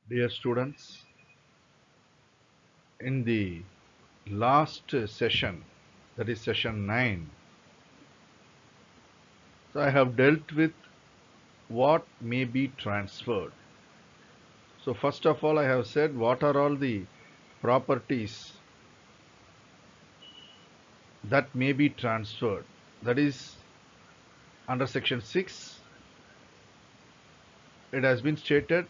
Dear students, in the last session, that is session 9, so I have dealt with what may be transferred. So first of all, I have said what are all the properties that may be transferred. That is under section 6, it has been stated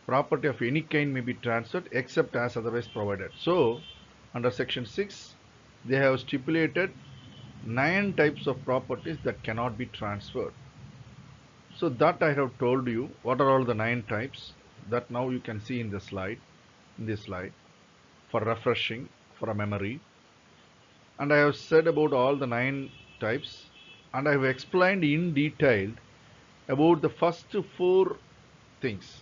property of any kind may be transferred except as otherwise provided. So under section 6, they have stipulated 9 types of properties that cannot be transferred. So that I have told you what are all the 9 types that now you can see in the slide, in this slide, for refreshing for a memory. And I have said about all the 9 types, and I have explained in detail about the first 4 things,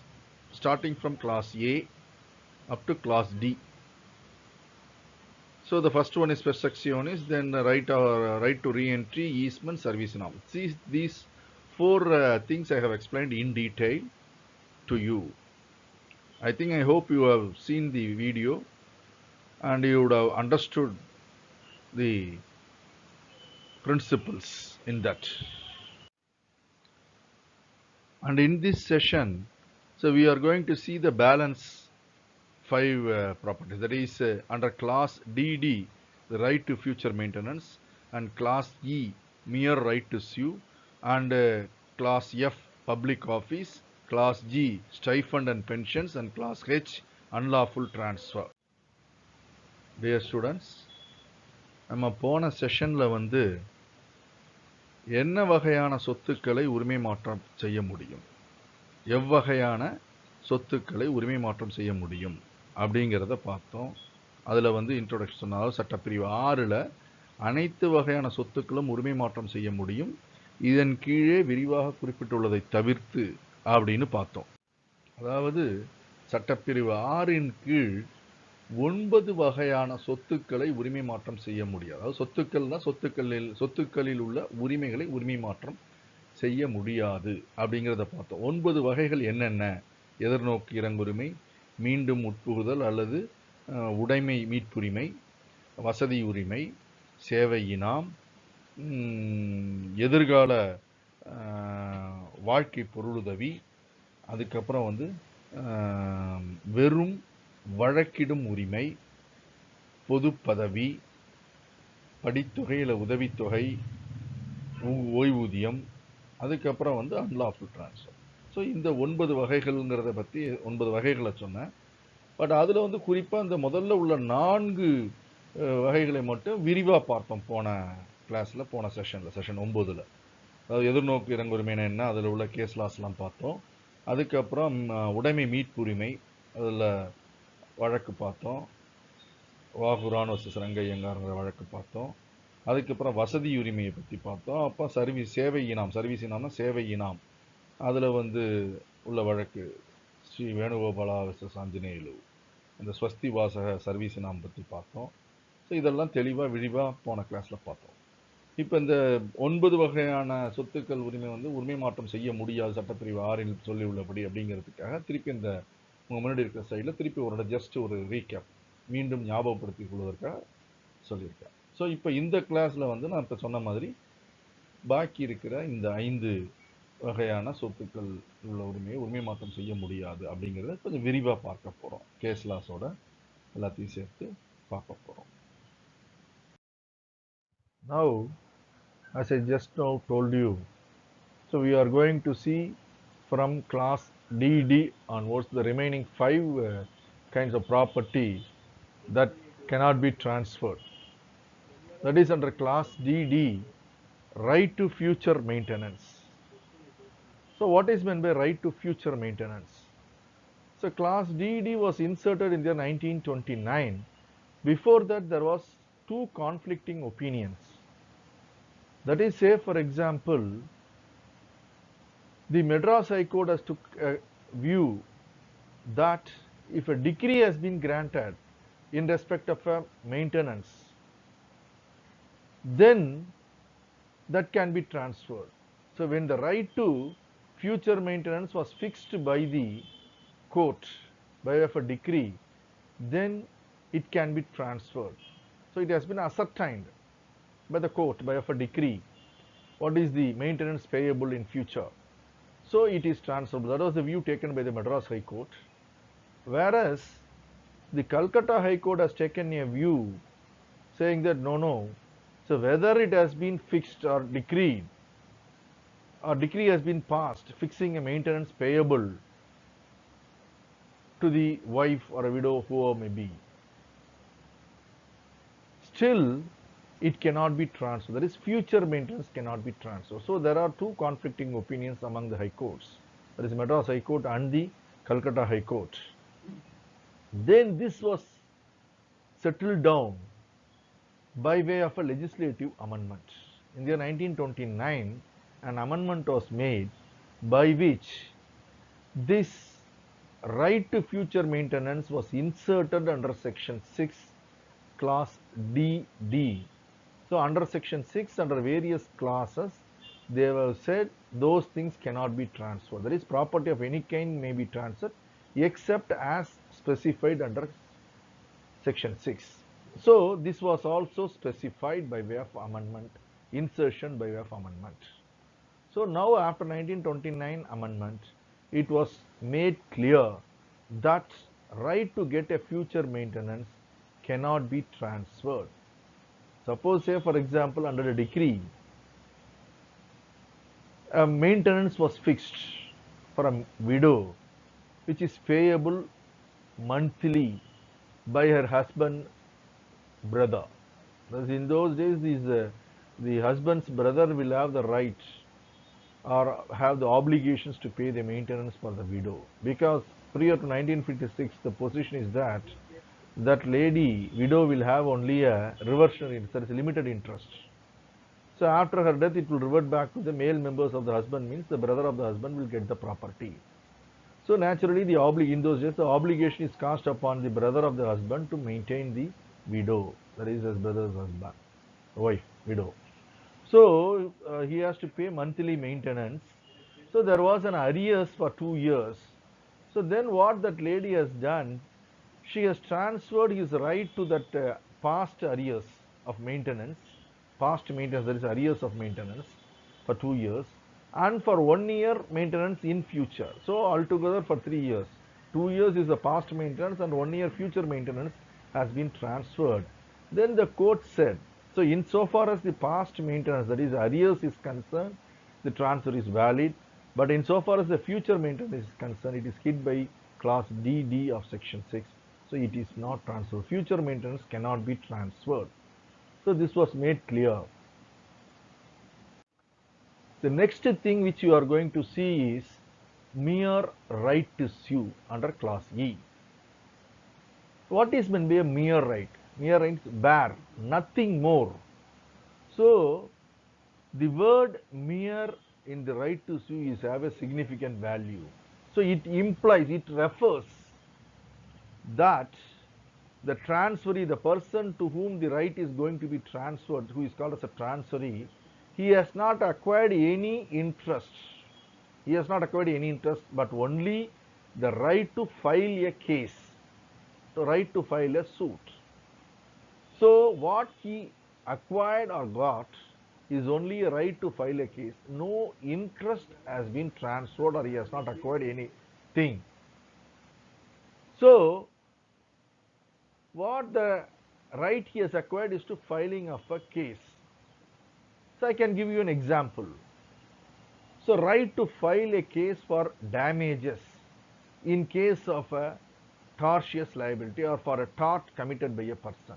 starting from class A up to class D. So the first one is perceptionis, then the right to re-entry, easement, service norm. See, these 4 things I have explained in detail to you. I hope you have seen the video and you would have understood the principles in that. And in this session, so we are going to see the balance 5 properties. That is under class DD, the right to future maintenance, and class E, mere right to sue, and class F, public office, class G, stipend and pensions, and class H, unlawful transfer. Dear students, நம்ம போன செஷன்ல வந்து என்ன வகையான சொத்துக்களை உரிமை மாற்றம் செய்ய முடியும், எவ்வகையான சொத்துக்களை உரிமை மாற்றம் செய்ய முடியும் அப்படிங்கிறத பார்த்தோம். அதில் வந்து இன்ட்ரோடக்ஷன், அதாவது சட்டப்பிரிவு 6ல் அனைத்து வகையான சொத்துக்களும் உரிமை மாற்றம் செய்ய முடியும், இதன் கீழே விரிவாக குறிப்பிட்டுள்ளதை தவிர்த்து அப்படின்னு பார்த்தோம். அதாவது சட்டப்பிரிவு 6ன் கீழ் 9 வகையான சொத்துக்களை உரிமை மாற்றம் செய்ய முடியாது. அதாவது சொத்துக்கள்னா சொத்துக்களில் உள்ள உரிமைகளை உரிமை மாற்றம் செய்ய முடியாது அப்படிங்கிறத பார்த்தோம். 9 வகைகள் என்னென்ன? எதிர்நோக்கு இறங்குரிமை, மீண்டும் உட்புகுதல் அல்லது உடைமை மீட்புரிமை, வசதி உரிமை, சேவை இனாம், எதிர்கால வாழ்க்கை பொருளுதவி, அதுக்கப்புறம் வந்து வெறும் வழக்கிடும் உரிமை, பொது பதவி, படித்தொகை இல்லை உதவித்தொகை, ஓய்வூதியம், அதுக்கப்புறம் வந்து அன்லாஃபுல் ட்ரான்ஸ்ஃபர். ஸோ இந்த 9 வகைகள்ங்கிறத பற்றி 9 வகைகளை சொன்னேன். பட் அதில் வந்து குறிப்பாக இந்த முதல்ல உள்ள 4 வகைகளை மட்டும் விரிவாக பார்த்தோம் போன கிளாஸில், போன செஷனில், செஷன் 9ல். அதாவது எதிர்நோக்கு இறங்குரிமைனா என்ன, அதில் உள்ள கேஸ் லாஸ்லாம் பார்த்தோம். அதுக்கப்புறம் உடைமை மீட்புரிமை, அதில் வழக்கு பார்த்தோம். வாகுரான் வர்சஸ் ரங்கையங்கார்ங்கிற வழக்கு பார்த்தோம். அதுக்கப்புறம் வசதி உரிமையை பற்றி பார்த்தோம். அப்போ சேவை இனாம், சர்வீஸ் இனாம்னா சேவை இனாம், அதில் வந்து உள்ள வழக்கு ஸ்ரீ வேணுகோபாலா வர்சஸ் ஆஞ்சநேயலு, இந்த ஸ்வஸ்தி வாசக சர்வீஸ் இனாம் பற்றி பார்த்தோம். ஸோ இதெல்லாம் தெளிவாக விரிவாக போன கிளாஸில் பார்த்தோம். இப்போ இந்த 9 வகையான சொத்துக்கள் உரிமை வந்து உரிமை மாற்றம் செய்ய முடியாது சட்டப்பிரிவு 6ல் சொல்லி உள்ளபடி அப்படிங்கிறதுக்காக திருப்பி இந்த உங்கள் முன்னாடி இருக்கிற சைடில் திருப்பி ஒரு ஜஸ்ட் ஒரு ரீகேப் மீண்டும் ஞாபகப்படுத்திக் கொள்வதற்காக சொல்லியிருக்கேன். ஸோ இப்போ இந்த கிளாஸில் வந்து நான் இப்போ சொன்ன மாதிரி பாக்கி இருக்கிற இந்த 5 வகையான சொத்துக்கள் உள்ள உரிமையை உரிமை மாற்றம் செய்ய முடியாது அப்படிங்கிறத கொஞ்சம் விரிவாக பார்க்க போகிறோம். கேஸ் லாஸோட எல்லாத்தையும் சேர்த்து பார்க்க போகிறோம். Now, as I just now told you, so we are going to see from class DD onwards the remaining 5 kinds of property that cannot be transferred. That is under class DD, right to future maintenance. So what is meant by right to future maintenance? So class DD was inserted in the year 1929. Before that there was 2 conflicting opinions. That is, say for example, the Madras High Court has took a view that if a decree has been granted in respect of a maintenance, then that can be transferred. So when the right to future maintenance was fixed by the court, by way of a decree, then it can be transferred. So it has been ascertained by the court by way of a decree what is the maintenance payable in future. So it is transferable. That was the view taken by the Madras High Court. Whereas the Calcutta High Court has taken a view saying that no. So whether it has been fixed or decreed, or decree has been passed fixing a maintenance payable to the wife or a widow, whoever may be, still it cannot be transferred. That is, future maintenance cannot be transferred. So there are two conflicting opinions among the high courts. That is Madras High Court and the Calcutta High Court. Then this was settled down by way of a legislative amendment. In the year 1929, an amendment was made by which this right to future maintenance was inserted under section 6 clause DD. So under section 6, under various clauses, they have said those things cannot be transferred. That is, property of any kind may be transferred except as specified under section 6. So this was also specified by way of amendment, insertion by way of amendment. So now after 1929 amendment, it was made clear that right to get a future maintenance cannot be transferred. Suppose, say for example, under a decree, a maintenance was fixed for a widow which is payable monthly by her husband brother. Thus in those days, the husband's brother will have the right or have the obligations to pay the maintenance for the widow, because prior to 1956 the position is that lady widow will have only a reversionary interest, that is limited interest. So after her death it will revert back to the male members of the husband, means the brother of the husband will get the property. So naturally in those days the obligation is cast upon the brother of the husband to maintain the widow, that is his brother's husband, wife, widow. So he has to pay monthly maintenance. So there was an arrears for 2 years. So then what that lady has done, she has transferred his right to that past arrears of maintenance, that is arrears of maintenance for 2 years, and for 1 year maintenance in future. So altogether for 3 years. 2 years is the past maintenance and 1 year future maintenance has been transferred. Then the court said, so insofar as the past maintenance, that is arrears, is concerned, the transfer is valid. But insofar as the future maintenance is concerned, it is hit by clause DD of section 6. So it is not transferred. Future maintenance cannot be transferred. So this was made clear. The next thing which you are going to see is mere right to sue under clause E. What is meant by a mere right? Mere right is bare, nothing more. So the word mere in the right to sue is have a significant value. So it implies, it refers that the transferee, the person to whom the right is going to be transferred, who is called as a transferee, he has not acquired any interest. He has not acquired any interest, but only the right to file a case, the right to file a suit. So what he acquired or got is only a right to file a case. No interest has been transferred, or he has not acquired anything. So what the right he has acquired is to filing of a case. So I can give you an example. So right to file a case for damages in case of a tortious liability or for a tort committed by a person.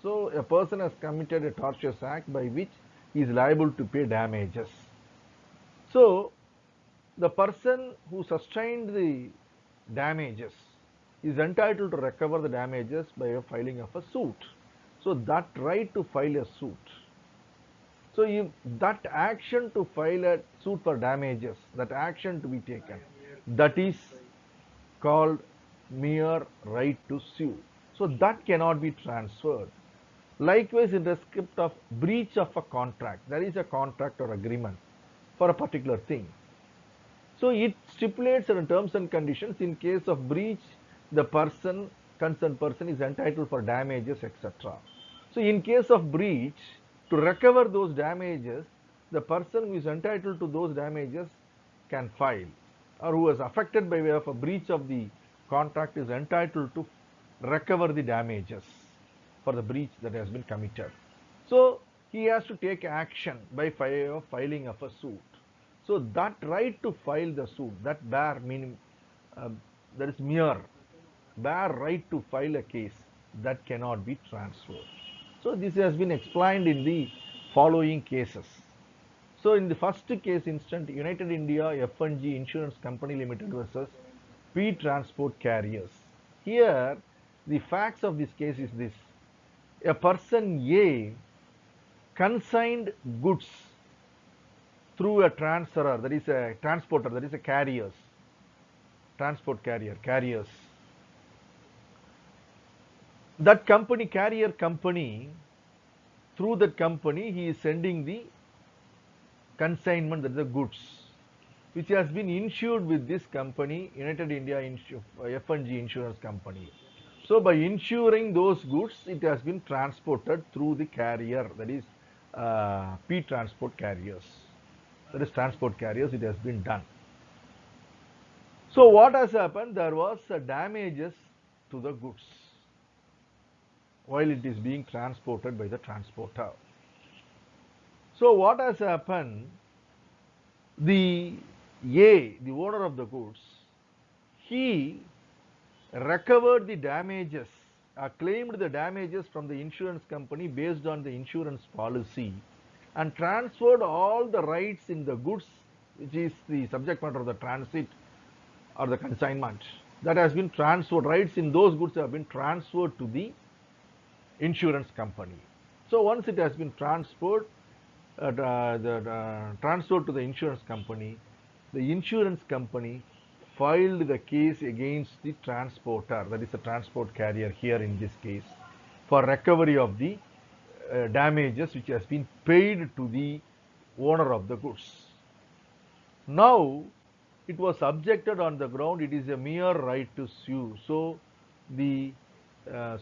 So a person has committed a tortious act by which he is liable to pay damages. So the person who sustained the damages is entitled to recover the damages by a filing of a suit. So that right to file a suit. So if that action to file a suit for damages, that action to be taken, that is called mere right to sue. So that cannot be transferred. Likewise, in respect of breach of a contract, there is a contract or agreement for a particular thing. So it stipulates certain terms and conditions. In case of breach, the concerned person is entitled for damages, etc. So in case of breach, to recover those damages, the person who is entitled to those damages can file, or who is affected by way of a breach of the contract is entitled to recover the damages for the breach that has been committed. So he has to take action by filing of a suit. So that right to file the suit, that bare meaning, uh, that is bare right to file a case, that cannot be transferred. So this has been explained in the following cases. So in the first case instant, United India F&G Insurance Company Limited versus P Transport Carriers. Here, the facts of this case is this: a person A consigned goods through a transferor, that is a transporter, that is a carriers. That company, carrier company, through that company, he is sending the consignment, that is the goods, which has been insured with this company, United India F&G Insurance Company. So by insuring those goods, it has been transported through the carrier, that is P Transport Carriers. That is transport carriers, it has been done. So what has happened? There was damages to the goods while it is being transported by the transporter. So what has happened? The owner of the goods, he recovered the damages, claimed the damages from the insurance company based on the insurance policy, and transferred all the rights in the goods, which is the subject matter of the transit or the consignment, that has been transferred. Rights in those goods have been transferred to the insurance company. So once it has been transferred, transferred to the insurance company filed the case against the transporter, that is the transport carrier here in this case, for recovery of the damages which has been paid to the owner of the goods. Now it was subjected on the ground it is a mere right to sue, so the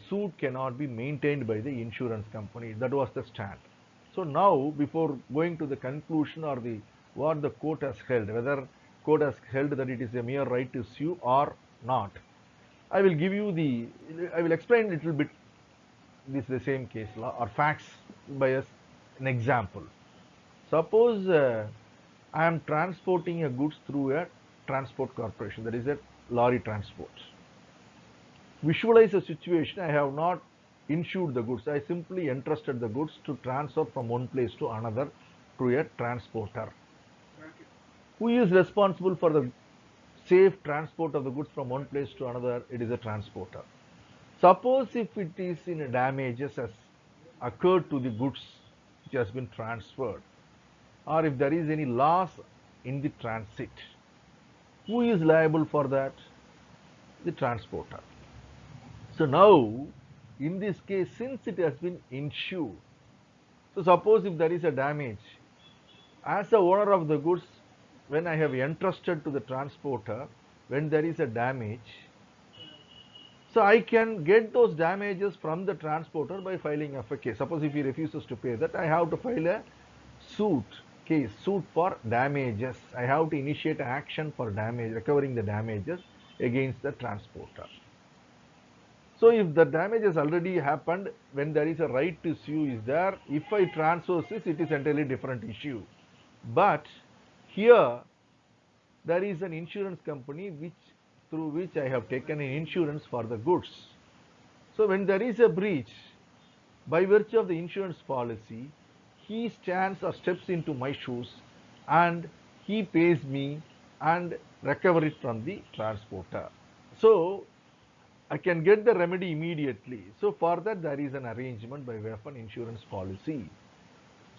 suit cannot be maintained by the insurance company. That was the stand. So now, before going to the conclusion or what the court has held, whether court has held that it is a mere right to sue or not, I will explain a little bit the same case law or facts by an example. Suppose I am transporting a goods through a transport corporation, that is a lorry transport. Visualize a situation: I have not insured the goods, I simply entrusted the goods to transfer from one place to another through a transporter. Who is responsible for the safe transport of the goods from one place to another? It is a transporter. Suppose if it is in a damages has occurred to the goods which has been transferred, or if there is any loss in the transit, who is liable for that? The transporter. So now, in this case, since it has been insured, so suppose if there is a damage, as the owner of the goods, when I have entrusted to the transporter, when there is a damage, so I can get those damages from the transporter by filing of a case. Suppose if he refuses to pay that, I have to file a suit for damages. I have to initiate action for damage, recovering the damages against the transporter. So if the damage has already happened, when there is a right to sue is there, if I transfer this, it is entirely different issue. But here there is an insurance company through which I have taken an insurance for the goods. So when there is a breach, by virtue of the insurance policy, he stands or steps into my shoes and he pays me and recover it from the transporter. So I can get the remedy immediately. So for that there is an arrangement by way of an insurance policy.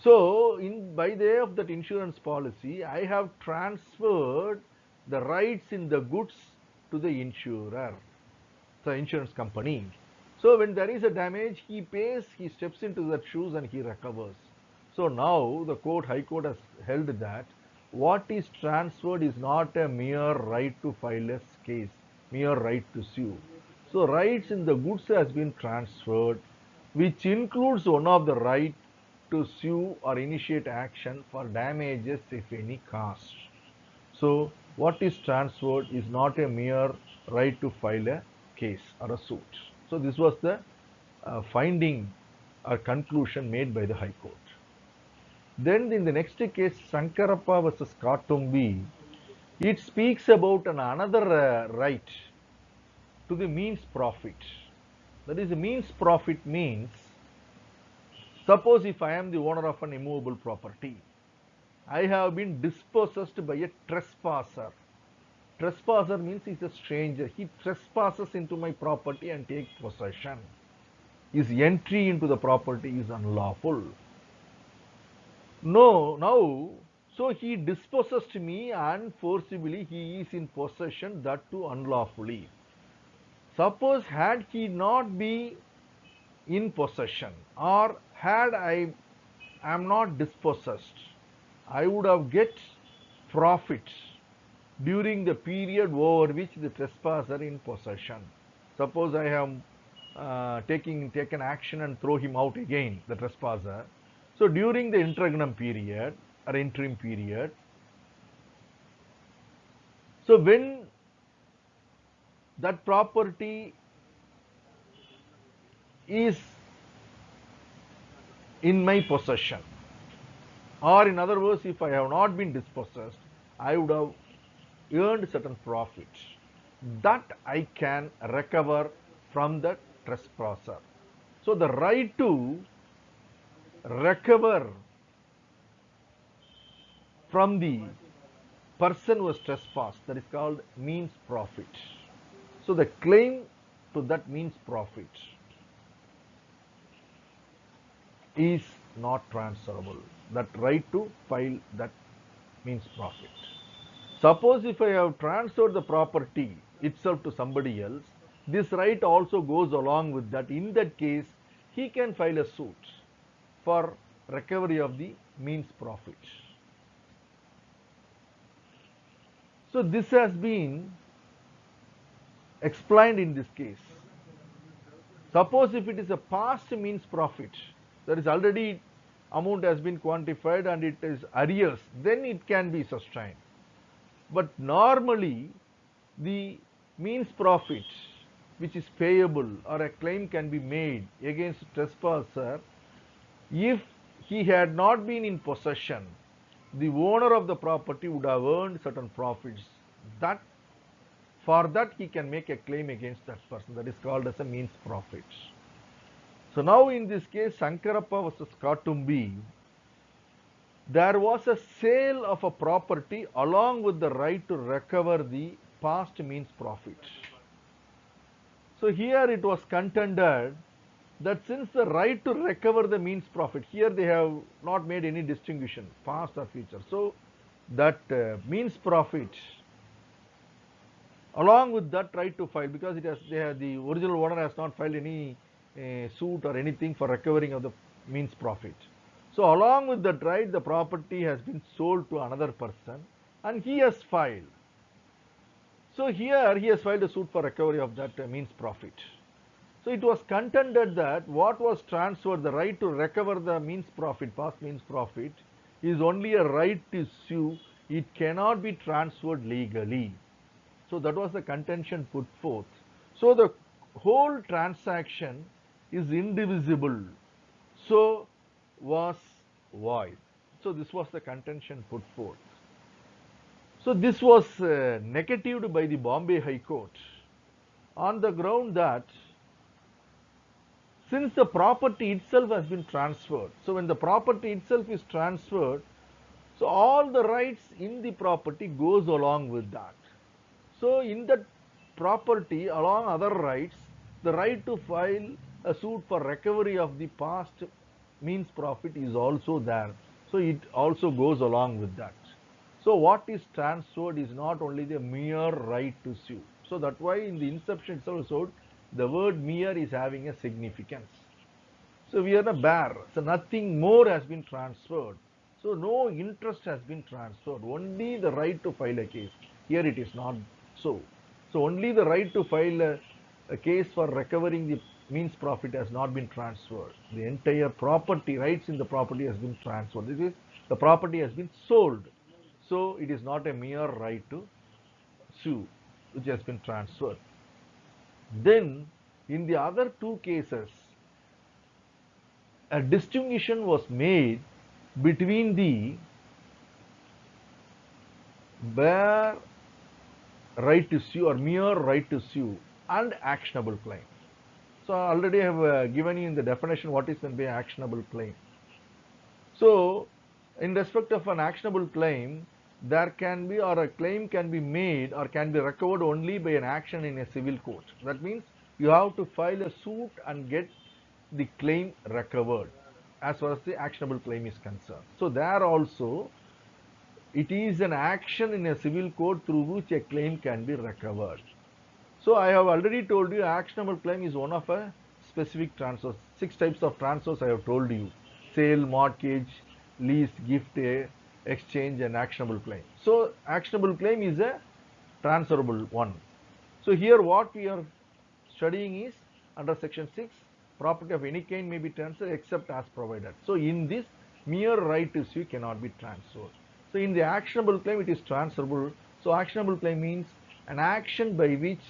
So by the way of that insurance policy, I have transferred the rights in the goods to the insurer, the insurance company. So when there is a damage, he pays, he steps into that shoes and he recovers. So now the High Court has held that what is transferred is not a mere right to file a case, mere right to sue. So rights in the goods has been transferred, which includes one of the right to sue or initiate action for damages if any caused. So what is transferred is not a mere right to file a case or a suit. So this was the finding or conclusion made by the High Court. Then in the next case, Sankarappa versus Katumbi, it speaks about another right to the means profit. That is, the means profit means, suppose if I am the owner of an immovable property, I have been dispossessed by a trespasser. Trespasser means he's a stranger. He trespasses into my property and takes possession. His entry into the property is unlawful. No, now, so he dispossessed me and forcibly he is in possession, that too unlawfully. Suppose had he not be in possession, or had I am not dispossessed, I would have get profit during the period over which the trespasser in possession. Suppose I have taken action and throw him out again, the trespasser. So during the interregnum period or interim period, so when that property is in my possession, or in other words, if I have not been dispossessed, I would have earned certain profit that I can recover from the trespasser. So the right to recover from the person who was trespassed, that is called means profit. So the claim to that means profit is not transferable. That right to file that means profit. Suppose if I have transferred the property itself to somebody else, this right also goes along with that. In that case, he can file a suit for recovery of the means profit. So this has been explained in this case. Suppose if it is a past means profit, that is already amount has been quantified and it is arrears, then it can be sustained. But normally the means profit which is payable or a claim can be made against trespasser if he had not been in possession. The owner of the property would have earned certain profits. That for that he can make a claim against that person. That is called as a means profit. So now in this case, Sankarappa versus Katumbi, there was a sale of a property along with the right to recover the past means profit. So here it was contended that since the right to recover the means profit, here they have not made any distinction, past or future. So that means profit, along with that right to file, because the original owner has not filed any suit or anything for recovering of the means profit. So along with that right, the property has been sold to another person and he has filed. So here he has filed a suit for recovery of that means profit. So it was contended that what was transferred, the right to recover the means profit, past means profit, is only a right to sue. It cannot be transferred legally. So that was the contention put forth. So the whole transaction is indivisible. So was void. So this was the contention put forth. So this was negatived by the Bombay High Court on the ground that since the property itself has been transferred, so when the property itself is transferred, so all the rights in the property goes along with that. So in that property, along other rights, the right to file a suit for recovery of the past means profit is also there. So it also goes along with that. So what is transferred is not only the mere right to sue. So that's why in the inception itself, the word mere is having a significance. So we are a bare. So nothing more has been transferred. So no interest has been transferred. Only the right to file a case. Here it is not so. So only the right to file a case for recovering the means profit has not been transferred. The entire property rights in the property has been transferred. This is the property has been sold. So it is not a mere right to sue which has been transferred. Then in the other two cases, a distinction was made between the bare right to sue or mere right to sue and actionable claim. So I already have given you in the definition what is meant by actionable claim. So in respect of an actionable claim, there can be or a claim can be made or can be recovered only by an action in a civil court. That means you have to file a suit and get the claim recovered as far as the actionable claim is concerned. So there also it is an action in a civil court through which a claim can be recovered. So I have already told you actionable claim is one of a specific transfers. 6 types of transfers I have told you: sale, mortgage, lease, gift, exchange, and actionable claim. So actionable claim is a transferable one. So here what we are studying is under section 6, property of any kind may be transferred except as provided. So in this, mere right to sue cannot be transferred. So in the actionable claim it is transferable. So actionable claim means an action by which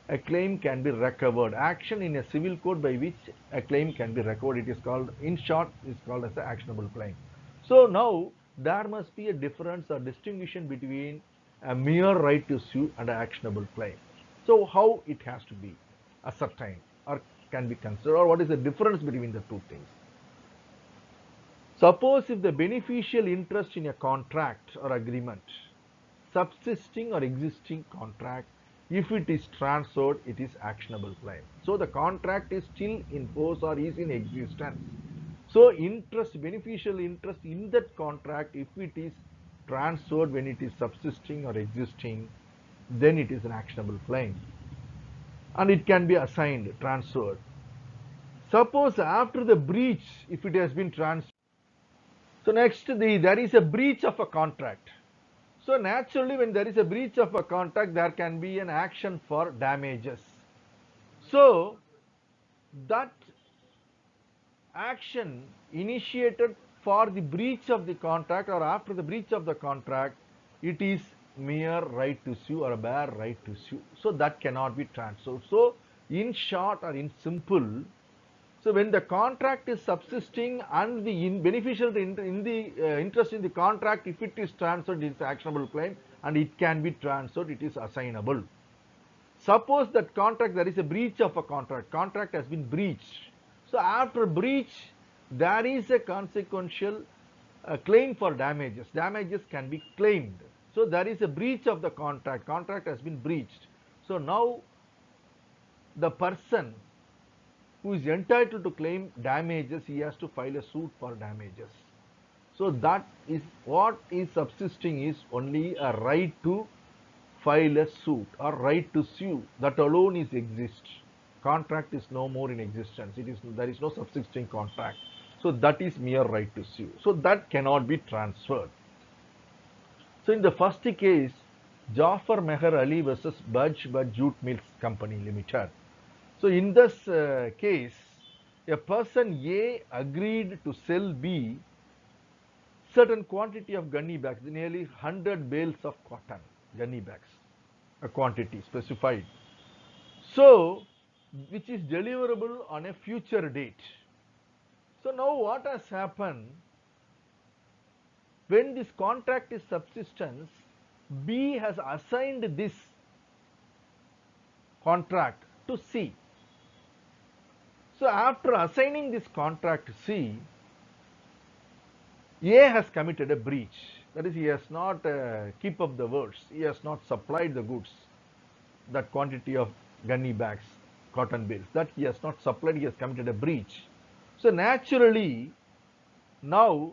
a claim can be recovered. Action in a civil court by which a claim can be recovered. It is called, in short, is called as an actionable claim. So now there must be a difference or distinction between a mere right to sue and an actionable claim. So how it has to be ascertained or can be considered, or what is the difference between the two things? Suppose if the beneficial interest in a contract or agreement, subsisting or existing contract, if it is transferred, it is actionable claim. So the contract is still in force or is in existence. So interest, beneficial interest in that contract, if it is transferred when it is subsisting or existing, then it is an actionable claim and it can be assigned, transferred. Suppose after the breach, if it has been transferred, so next there is a breach of a contract. So naturally when there is a breach of a contract, there can be an action for damages. So that action initiated for the breach of the contract or after the breach of the contract, it is mere right to sue or a bare right to sue. So that cannot be transferred. So in short or in simple, so when the contract is subsisting and the beneficial in the interest in the contract, if it is transferred, it is actionable claim and it can be transferred, it is assignable. Suppose that contract, there is a breach of a contract has been breached. So after breach, there is a consequential claim for damages. Damages can be claimed. So there is a breach of the contract has been breached. So now the person who is entitled to claim damages, he has to file a suit for damages. So that is what is subsisting is only a right to file a suit or right to sue. That alone is exist. Contract is no more in existence. There is no subsisting contract. So that is mere right to sue. So that cannot be transferred. So in the first case, Jafar Meher Ali versus Budge Jute Mills Company Limited. So in this case, a person A agreed to sell B certain quantity of gunny bags, nearly 100 bales of cotton gunny bags, a quantity specified. So, which is deliverable on a future date. So now what has happened, when this contract is subsistence, B has assigned this contract to C. So after assigning this contract to C, A has committed a breach. That is, he has not keep up the words. He has not supplied the goods, that quantity of gunny bags, cotton bales. That he has not supplied. He has committed a breach. So naturally, now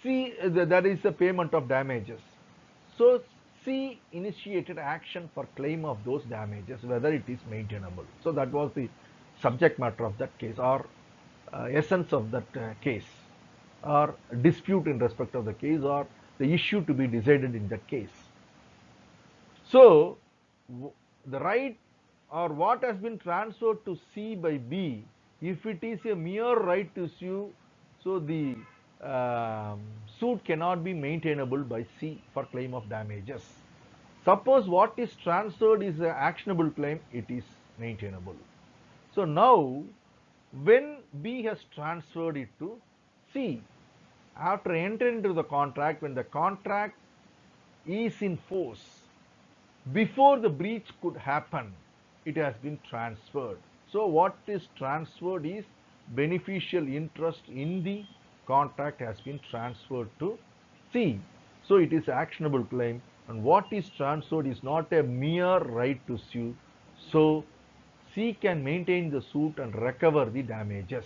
C, that is the payment of damages. So C initiated action for claim of those damages, whether it is maintainable. So that was the subject matter of that case, or essence of that case, or dispute in respect of the case, or the issue to be decided in that case. So the right or what has been transferred to C by B, if it is a mere right to sue, so the um, suit cannot be maintainable by C for claim of damages. Suppose what is transferred is an actionable claim, it is maintainable. So now, when B has transferred it to C, after entering into the contract, when the contract is in force, before the breach could happen, it has been transferred. So what is transferred is beneficial interest in the contract has been transferred to C. So it is actionable claim, and what is transferred is not a mere right to sue. So C can maintain the suit and recover the damages.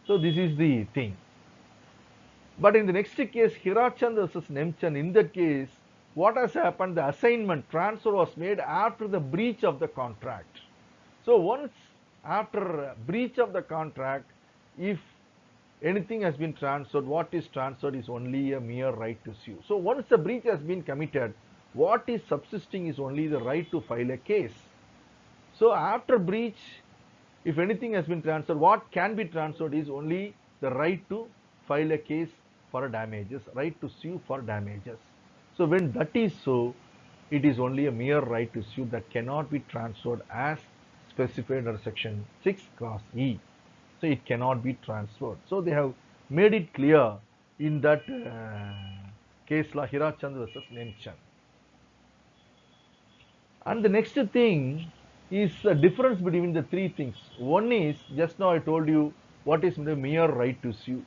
So this is the thing. But in the next case, Hirachand versus Nemchand, in that case, what has happened? The assignment transfer was made after the breach of the contract. So once after breach of the contract, if anything has been transferred, what is transferred is only a mere right to sue. So once the breach has been committed, what is subsisting is only the right to file a case. So after breach, if anything has been transferred, what can be transferred is only the right to file a case for damages, right to sue for damages. So when that is so, it is only a mere right to sue that cannot be transferred as specified under section 6 clause E. So it cannot be transferred. So they have made it clear in that case law, Hirachand versus Nemchand. And the next thing is the difference between the three things. One is, just now I told you what is the mere right to sue.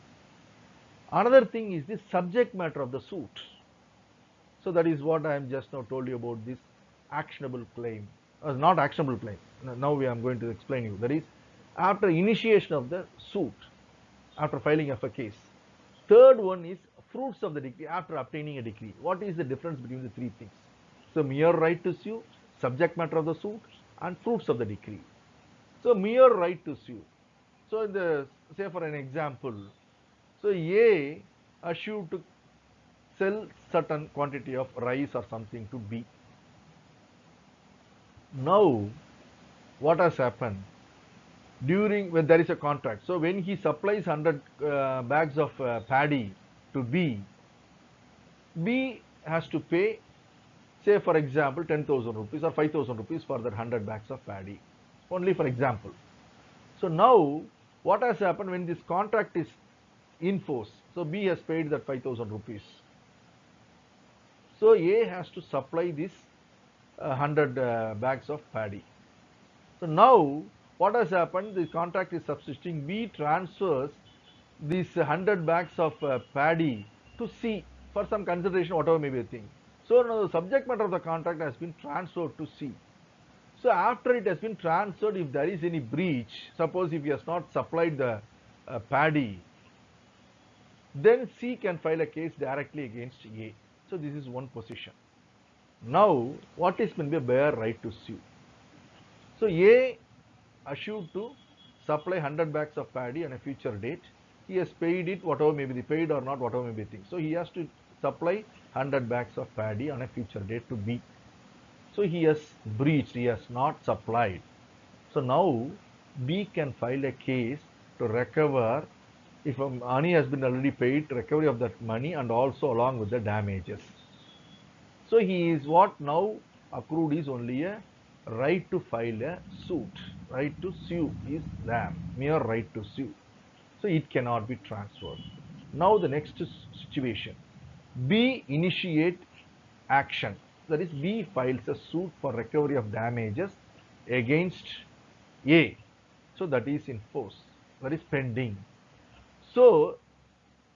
Another thing is the subject matter of the suit. So that is what I am just now told you about this actionable claim. Not actionable claim. Now I am going to explain you. That is after initiation of the suit, after filing of a case. Third one is fruits of the decree, after obtaining a decree. What is the difference between the three things? So mere right to sue, subject matter of the suit, and fruits of the decree. So mere right to sue. So in the, say for an example, so A assured to sell certain quantity of rice or something to B. Now what has happened? During when there is a contract, so when he supplies 100 bags of paddy to B, B has to pay, say for example 10,000 rupees or 5,000 rupees for that 100 bags of paddy, only for example. So now what has happened when this contract is in force? So B has paid that 5,000 rupees. So A has to supply this 100 bags of paddy. So now what has happened? The contract is subsisting. B transfers these 100 bags of paddy to C for some consideration, whatever may be the thing. So now the subject matter of the contract has been transferred to C. So after it has been transferred, if there is any breach, suppose if he has not supplied the paddy, then C can file a case directly against A. So this is one position. Now what is meant by bare right to sue? So A assured to supply 100 bags of paddy on a future date. He has paid it, whatever may be the paid or not, whatever may be the thing. So he has to supply 100 bags of paddy on a future date to B. So he has breached, he has not supplied. So now B can file a case to recover, if money has been already paid, recovery of that money and also along with the damages. So he is what now accrued is only a right to file a suit. Right to sue is there, mere right to sue. So it cannot be transferred. Now the next situation. B initiate action. That is B files a suit for recovery of damages against A. So that is in force. That is pending. So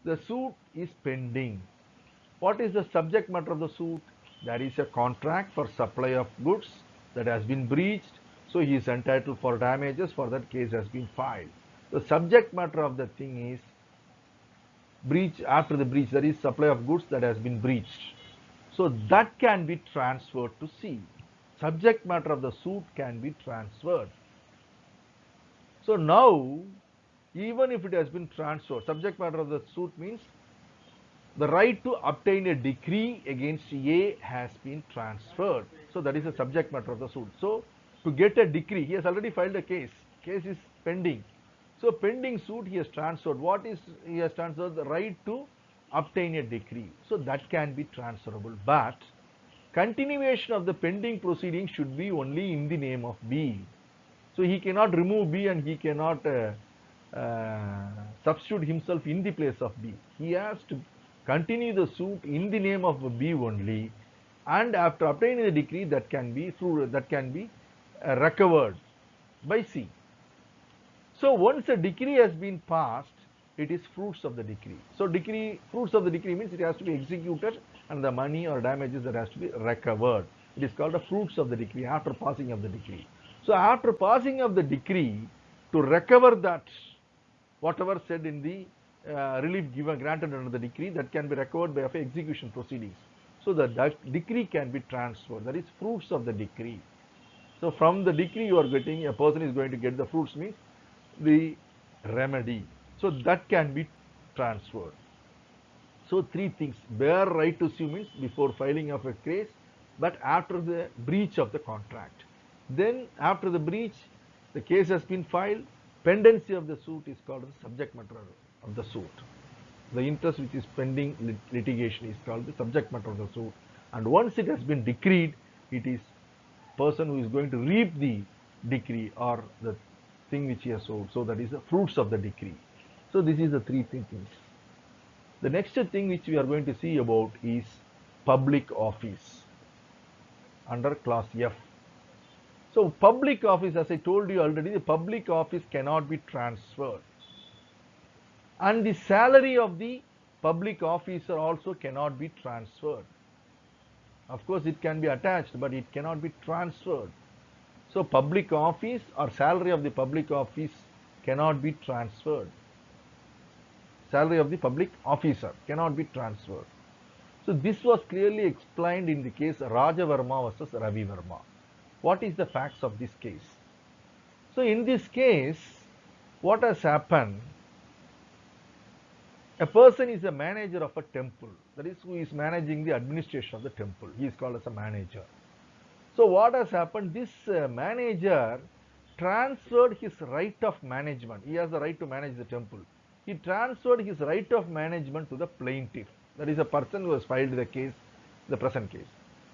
the suit is pending. What is the subject matter of the suit? There is a contract for supply of goods that has been breached, so he is entitled for damages for that case has been filed. The subject matter of the thing is breach, after the breach, there is supply of goods that has been breached. So that can be transferred to C. Subject matter of the suit can be transferred. So now, even if it has been transferred, subject matter of the suit means the right to obtain a decree against A has been transferred. So that is the subject matter of the suit. So to get a decree, he has already filed a case. Case is pending. So pending suit he has transferred. What is he has transferred? The right to obtain a decree. So that can be transferable. But continuation of the pending proceeding should be only in the name of B. So he cannot remove B and he cannot substitute himself in the place of B. He has to continue the suit in the name of B only, and after obtaining the decree that can be recovered by C. So once a decree has been passed, it is fruits of the decree. So fruits of the decree means it has to be executed and the money or damages that has to be recovered. It is called the fruits of the decree after passing of the decree. So after passing of the decree, to recover that, whatever said in the relief granted under the decree, that can be recovered by execution proceedings. So the decree can be transferred. That is fruits of the decree. So from the decree you are getting, a person is going to get the fruits means the remedy. So that can be transferred. So three things: bare right to sue means before filing of a case, but after the breach of the contract. Then after the breach, the case has been filed. Pendency of the suit is called the subject matter of the suit. The interest which is pending litigation is called the subject matter of the suit. And once it has been decreed, it is person who is going to reap the decree or the thing which he has sold. So that is the fruits of the decree. So this is the three things. The next thing which we are going to see about is public office under class F. So public office, as I told you already, the public office cannot be transferred, and the salary of the public officer also cannot be transferred. Of course it can be attached, but it cannot be transferred. So public office or salary of the public office cannot be transferred. Salary of the public officer cannot be transferred. So this was clearly explained in the case Rajavarma versus Ravi Verma. What is the facts of this case? So in this case, what has happened? A person is a manager of a temple, that is, who is managing the administration of the temple. He is called as a manager. So what has happened? This manager transferred his right of management. He has the right to manage the temple. He transferred his right of management to the plaintiff. That is a person who has filed the case, the present case.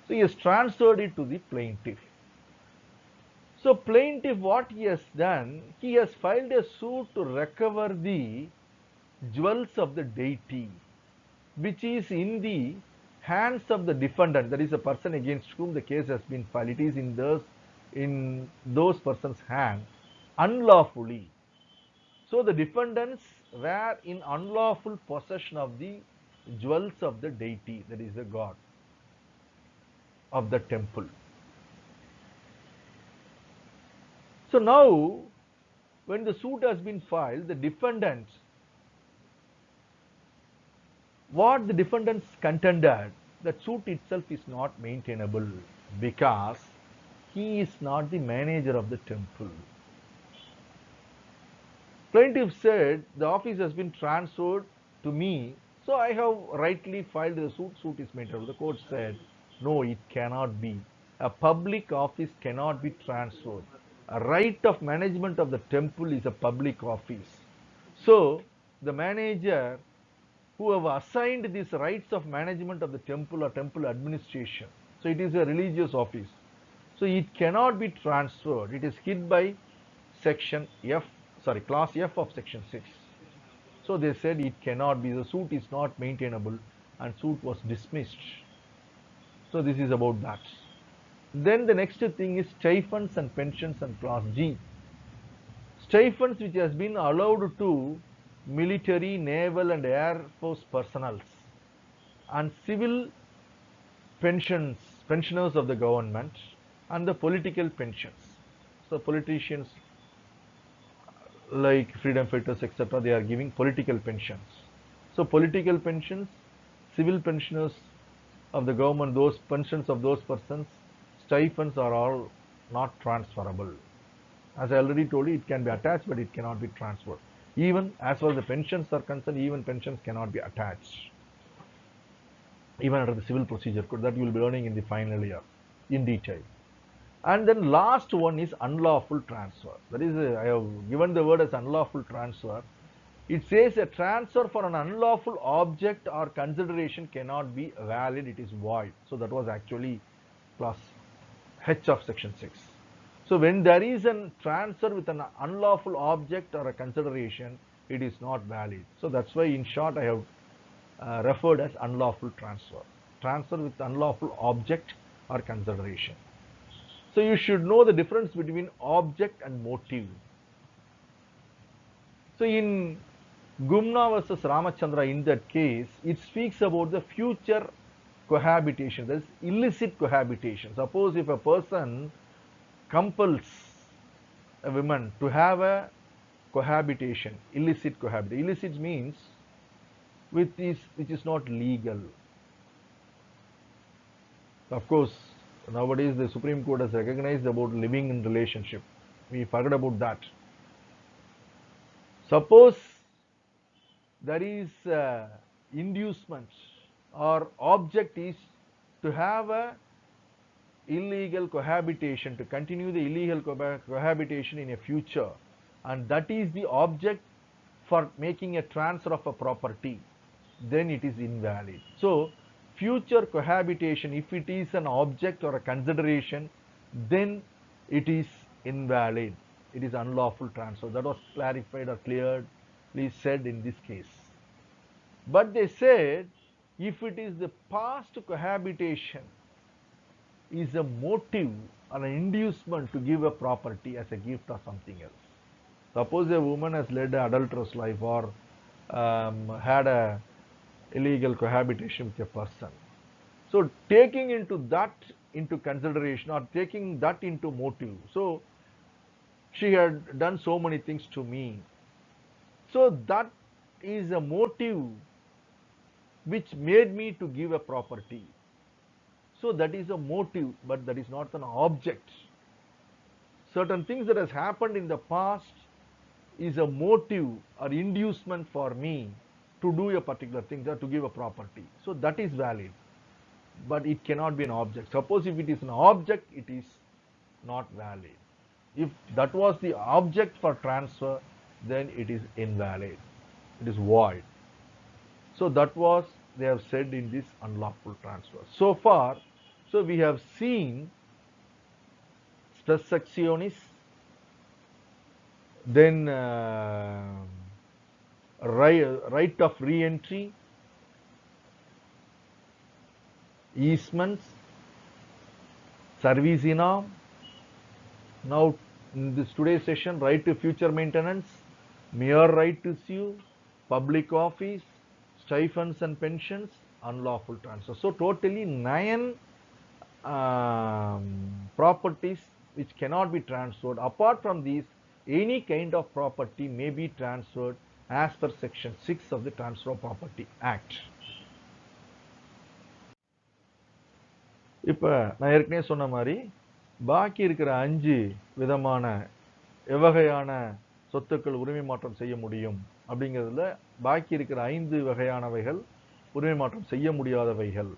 So he has transferred it to the plaintiff. So plaintiff, what he has done, he has filed a suit to recover the jewels of the deity, which is in the hands of the defendant, that is the person against whom the case has been filed. It is in those persons' hand unlawfully. So the defendants were in unlawful possession of the jewels of the deity, that is the god of the temple. So now, when the suit has been filed, the defendants, what the defendants contended, that suit itself is not maintainable because he is not the manager of the temple. Plaintiff said the office has been transferred to me, so I have rightly filed the suit. Suit is maintainable. The court said, no, it cannot be. A public office cannot be transferred. A right of management of the temple is a public office. So the manager who have assigned these rights of management of the temple or temple administration, so it is a religious office, so it cannot be transferred. It is hid by class F of section 6. So they said it cannot be. The suit is not maintainable and suit was dismissed. So this is about that. Then the next thing is stipends and pensions and class G. Stipends which has been allowed to military, naval and air force personnel, and civil pensioners of the government, and the political pensions. So politicians like freedom fighters, etc., they are giving political pensions. So political pensions, civil pensioners of the government, those pensions of those persons, stipends are all not transferable. As I already told you, it can be attached, but it cannot be transferred. Even as far as the pensions are concerned, even pensions cannot be attached, even under the civil procedure code, that you will be learning in the final year. in detail. And then last one is unlawful transfer. That is, I have given the word as unlawful transfer. It says a transfer for an unlawful object or consideration cannot be valid, it is void. So that was actually clause H of section 6. So when there is a transfer with an unlawful object or a consideration, it is not valid. So that's why in short I have referred as unlawful transfer. Transfer with unlawful object or consideration. So you should know the difference between object and motive. So in Gumna versus Ramachandra, in that case, it speaks about the future cohabitation, that is illicit cohabitation. Suppose if a person compels a woman to have a cohabitation, illicit cohabitation. Illicit means which is not legal. Of course, nowadays the Supreme Court has recognized about living in relationship. We forget about that. Suppose there is inducement or object is to have a illegal cohabitation, to continue the illegal cohabitation in a future, and that is the object for making a transfer of a property, then it is invalid. So future cohabitation, if it is an object or a consideration, then it is invalid, it is unlawful transfer. That was clarified or clearly said in this case. But they said if it is the past cohabitation is a motive or an inducement to give a property as a gift or something else. Suppose a woman has led an adulterous life or had a illegal cohabitation with a person. So taking into that into consideration or taking that into motive. So she had done so many things to me. So that is a motive which made me to give a property. So that is a motive, but that is not an object. Certain things that has happened in the past is a motive or inducement for me to do a particular thing or to give a property. So that is valid, but it cannot be an object. Suppose if it is an object, it is not valid. If that was the object for transfer, then it is invalid, it is void. So that was they have said in this unlawful transfer. So far, so we have seen stress actionis, then right of re-entry, easements, servicina. Now in this today's session, right to future maintenance, mere right to sue, public office, stipends and pensions, unlawful transfer. So totally 9 properties which cannot be transferred. Apart from these, any kind of property may be transferred as per section 6 of the Transfer of Property Act. இப்போ நான் ஏற்கனவே சொன்ன மாதிரி பாக்கி இருக்கிற 5 விதமான எவ்வகையான சொத்துக்கள் உரிமை மாற்றம் செய்ய முடியும் அப்படிங்கிறதுல பாக்கி இருக்கிற 5 வகையானவைகள் உரிமை மாற்றம் செய்ய முடியாதவைகள்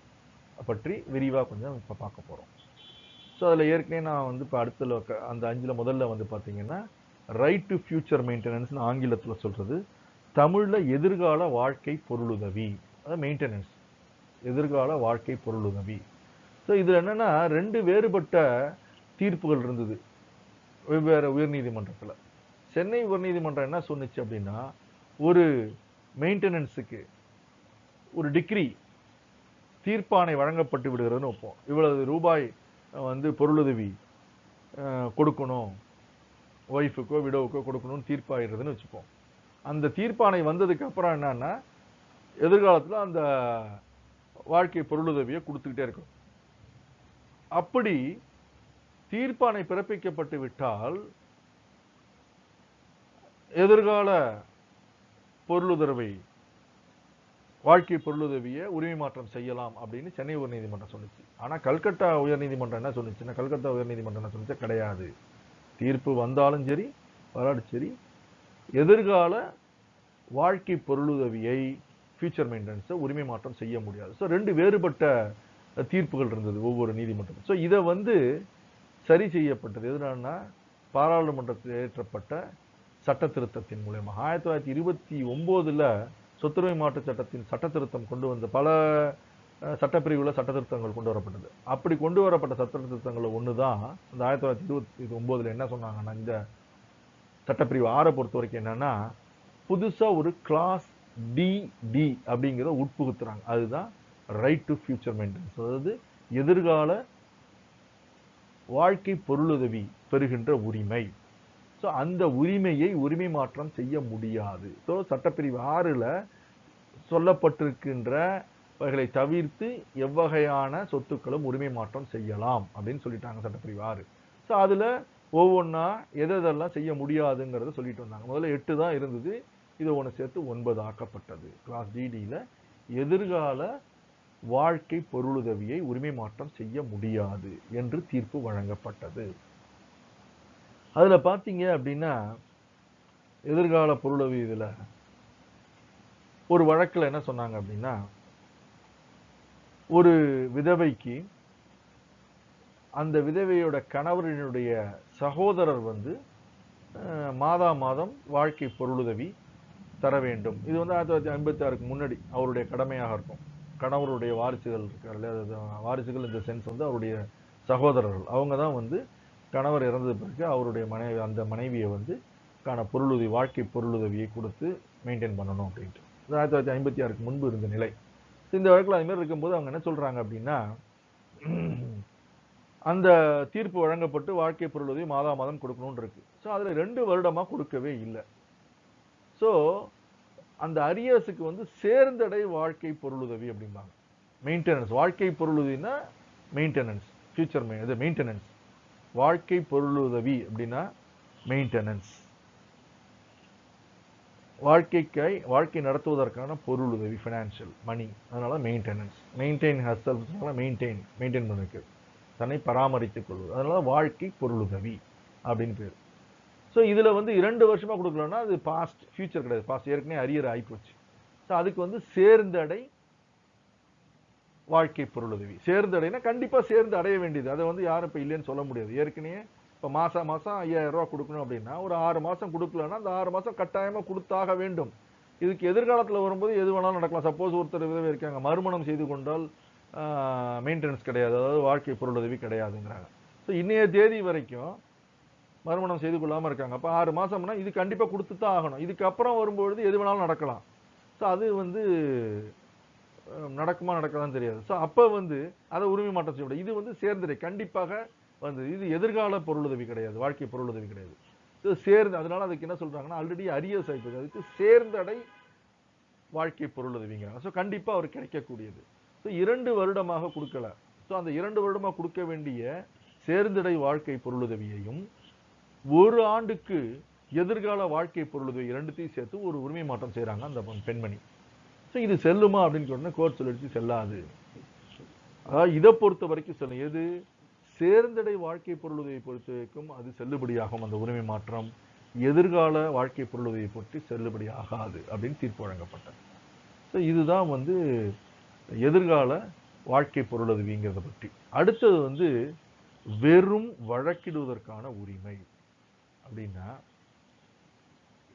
பற்றி விரிவாக கொஞ்சம் இப்போ பார்க்க போகிறோம். ஸோ அதில் ஏற்கனவே நான் வந்து இப்போ அடுத்த அந்த 5ல் முதல்ல வந்து பார்த்தீங்கன்னா ரைட் டு ஃபியூச்சர் மெயின்டெனன்ஸ்னு ஆங்கிலத்தில் சொல்கிறது, தமிழில் எதிர்கால வாழ்க்கை பொருளுதவி, அதாவது மெயின்டெனன்ஸ், எதிர்கால வாழ்க்கை பொருளுதவி. ஸோ இதில் என்னென்னா 2 வேறுபட்ட தீர்ப்புகள் இருந்தது வெவ்வேறு உயர்நீதிமன்றத்தில். சென்னை உயர்நீதிமன்றம் என்ன சொன்னிச்சு அப்படின்னா, ஒரு மெயின்டெனன்ஸுக்கு ஒரு டிகிரி தீர்ப்பாணை வழங்கப்பட்டு விடுகிறதுன்னு வைப்போம். இவ்வளவு ரூபாய் வந்து பொருளுதவி கொடுக்கணும், ஒய்ஃபுக்கோ விடோவுக்கோ கொடுக்கணும்னு தீர்ப்பாயிடுறதுன்னு வச்சுப்போம். அந்த தீர்ப்பாணை வந்ததுக்கு அப்புறம் என்னன்னா எதிர்காலத்தில் அந்த வாழ்க்கை பொருளுதவியை கொடுத்துக்கிட்டே இருக்கும். அப்படி தீர்ப்பாணை பிறப்பிக்கப்பட்டு விட்டால் எதிர்கால பொருளுதவி வாழ்க்கை பொருளுதவியை உரிமை மாற்றம் செய்யலாம் அப்படின்னு சென்னை உயர்நீதிமன்றம் சொன்னிச்சு. ஆனால் கல்கத்தா உயர்நீதிமன்றம் என்ன சொன்னிச்சுன்னா, கல்கத்தா உயர்நீதிமன்றம் என்ன சொன்னிச்சு, கிடையாது, தீர்ப்பு வந்தாலும் சரி வராடும் சரி எதிர்கால வாழ்க்கை பொருளுதவியை ஃபியூச்சர் மெயின்டெனன்ஸை உரிமை மாற்றம் செய்ய முடியாது. ஸோ 2 வேறுபட்ட தீர்ப்புகள் இருந்தது ஒவ்வொரு நீதிமன்றம். ஸோ இதை வந்து சரி செய்யப்பட்டது எதுனா பாராளுமன்றத்தில் ஏற்றப்பட்ட சட்ட திருத்தத்தின் மூலமா 1929ல் சொத்துரிமை மாற்று சட்டத்தின் சட்ட திருத்தம் கொண்டு வந்த பல சட்டப்பிரிவுல சட்ட திருத்தங்கள் கொண்டு வரப்பட்டது. அப்படி கொண்டு வரப்பட்ட சட்ட திருத்தங்கள் ஒண்ணுதான் இந்த 1929ல் என்ன சொன்னாங்கன்னா, இந்த சட்டப்பிரிவு 6 பொறுத்த வரைக்கும் என்னன்னா, புதுசா ஒரு கிளாஸ் டி அப்படிங்கிற உட்புகுத்துறாங்க. அதுதான் ரைட் டு ஃபியூச்சர் மெயின்டெனன்ஸ், அதாவது எதிர்கால வாழ்க்கை பொருளுதவி பெறுகின்ற உரிமை. ஸோ அந்த உரிமையை உரிமை மாற்றம் செய்ய முடியாது. ஸோ சட்டப்பிரிவு 6ல் சொல்லப்பட்டிருக்கின்ற வகைகளை தவிர்த்து எவ்வகையான சொத்துக்களும் உரிமை மாற்றம் செய்யலாம் அப்படின்னு சொல்லிட்டாங்க சட்டப்பிரிவு 6. ஸோ அதில் ஒவ்வொன்றா எதெல்லாம் செய்ய முடியாதுங்கிறத சொல்லிட்டு வந்தாங்க. முதல்ல 8 தான் இருந்தது, இதை ஒன்று சேர்த்து 9 ஆக்கப்பட்டது. கிளாஸ் டிடியில் எதிர்கால வாழ்க்கை பொருளுதவியை உரிமை மாற்றம் செய்ய முடியாது என்று தீர்ப்பு வழங்கப்பட்டது. அதில் பார்த்தீங்க அப்படின்னா, எதிர்கால பொருளுதவி இதில் ஒரு வழக்கில் என்ன சொன்னாங்க அப்படின்னா, ஒரு விதவைக்கு அந்த விதவையோட கணவரினுடைய சகோதரர் வந்து மாதா மாதம் வாழ்க்கை பொருளுதவி தர வேண்டும். இது வந்து 1956க்கு முன்னாடி அவருடைய கடமையாக இருக்கும். கணவருடைய வாரிசுகள் இருக்காரு, வாரிசுகள் இந்த சென்ஸ் வந்து அவருடைய சகோதரர்கள், அவங்க தான் வந்து கணவர் இறந்தது பிறகு அவருடைய மனைவி அந்த மனைவியை வந்து பொருளுதவி வாழ்க்கை பொருளுதவியை கொடுத்து மெயின்டைன் பண்ணணும் அப்படின்ட்டு. 1956க்கு முன்பு இருந்த நிலை. இந்த வழக்கில் அது மாதிரி இருக்கும்போது அவங்க என்ன சொல்றாங்க அப்படின்னா, அந்த தீர்ப்பு வழங்கப்பட்டு வாழ்க்கை பொருளுதவி மாதா மாதம் கொடுக்கணும்னு இருக்கு. ஸோ அதுல 2 வருடமா கொடுக்கவே இல்லை. ஸோ அந்த அரியர்ஸுக்கு வந்து சேர்ந்தடை வாழ்க்கை பொருளுதவி அப்படிம்பாங்க. மெயின்டெனன்ஸ், வாழ்க்கை பொருளுதவினா மெயின்டெனன்ஸ், ஃபியூச்சர் மெயின்டெனன்ஸ். வாழ்க்கை பொருளுதவி அப்படின்னா மெயின்டெனன்ஸ், வாழ்க்கை நடத்துவதற்கான பொருளுதவி, ஃபினான்ஷியல் மணி, அதனால மெயின்டெனன்ஸ். மெயின்டைன் ஹர்செல்ஃப், மெயின்டைன் பண்ணிருக்கு, தன்னை பராமரித்துக் கொள்வது, அதனால வாழ்க்கை பொருளுதவி அப்படின்னு பேர். ஸோ இதில் வந்து 2 வருஷமா கொடுக்கலன்னா அது பாஸ்ட், ஃபியூச்சர் கிடையாது, பாஸ்ட், ஏற்கனவே அரியர் ஆகிப்போச்சு. ஸோ அதுக்கு வந்து சேர்ந்தடை வாழ்க்கை பொருளுதவி. சேர்ந்தடைனா கண்டிப்பாக சேர்ந்து அடைய வேண்டியது, அதை வந்து யாரும் இப்போ இல்லைன்னு சொல்ல முடியாது. ஏற்கனவே இப்போ மாதம் 5000 ரூபா கொடுக்கணும் அப்படின்னா ஒரு 6 மாதம் கொடுக்கலன்னா அந்த 6 மாதம் கட்டாயமாக கொடுத்தாக வேண்டும். இதுக்கு எதிர்காலத்தில் வரும்போது எது வேணாலும் நடக்கலாம். சப்போஸ் ஒருத்தர் விதவை இருக்காங்க, மறுமணம் செய்து கொண்டால் மெயின்டெனன்ஸ் கிடையாது, அதாவது வாழ்க்கை பொருளுதவி கிடையாதுங்கிறாங்க. ஸோ இன்னைய தேதி வரைக்கும் மறுமணம் செய்து கொள்ளாமல் இருக்காங்க. அப்போ 6 மாதம்னா இது கண்டிப்பாக கொடுத்து தான் ஆகணும். இதுக்கப்புறம் வரும்பொழுது எது வேணாலும் நடக்கலாம். ஸோ அது வந்து நடக்குமா நடக்கலாம்னு தெரியாது. ஸோ அப்போ வந்து அதை உரிமை மாற்றம் செய்யப்படும். இது வந்து சேர்ந்தடை கண்டிப்பாக வந்து, இது எதிர்கால பொருளுதவி கிடையாது, வாழ்க்கை பொருளுதவி கிடையாது. ஸோ சேர்ந்து, அதனால அதுக்கு என்ன சொல்றாங்கன்னா, ஆல்ரெடி அரியர்ஸ் ஆகிப்போகுது, அதுக்கு சேர்ந்தடை வாழ்க்கை பொருளுதவிங்கிறாங்க. ஸோ கண்டிப்பாக அவர் கிடைக்கக்கூடியது. ஸோ 2 வருடமாக கொடுக்கல. ஸோ அந்த 2 வருடமாக கொடுக்க வேண்டிய சேர்ந்தடை வாழ்க்கை பொருளுதவியையும் 1 ஆண்டுக்கு எதிர்கால வாழ்க்கை பொருளுதவி 2த்தையும் சேர்த்து ஒரு உரிமை மாற்றம் செய்யறாங்க அந்த பெண்மணி. ஸோ இது செல்லுமா அப்படின்னு சொன்னா கோர்ட் சொல்லிடுச்சு, செல்லாது. அதாவது இதை பொறுத்த வரைக்கும் சொல்லும், எது சேர்ந்தடை வாழ்க்கை பொருளுதவியை பொறுத்த வரைக்கும் அது செல்லுபடியாகும் அந்த உரிமை மாற்றம், எதிர்கால வாழ்க்கை பொருளுதவியை பொறுத்து செல்லுபடி ஆகாது அப்படின்னு தீர்ப்பு வழங்கப்பட்டது. ஸோ இதுதான் வந்து எதிர்கால வாழ்க்கை பொருளுதவிங்கிறத பற்றி. அடுத்தது வந்து வெறும் வழக்கிடுவதற்கான உரிமை அப்படின்னா,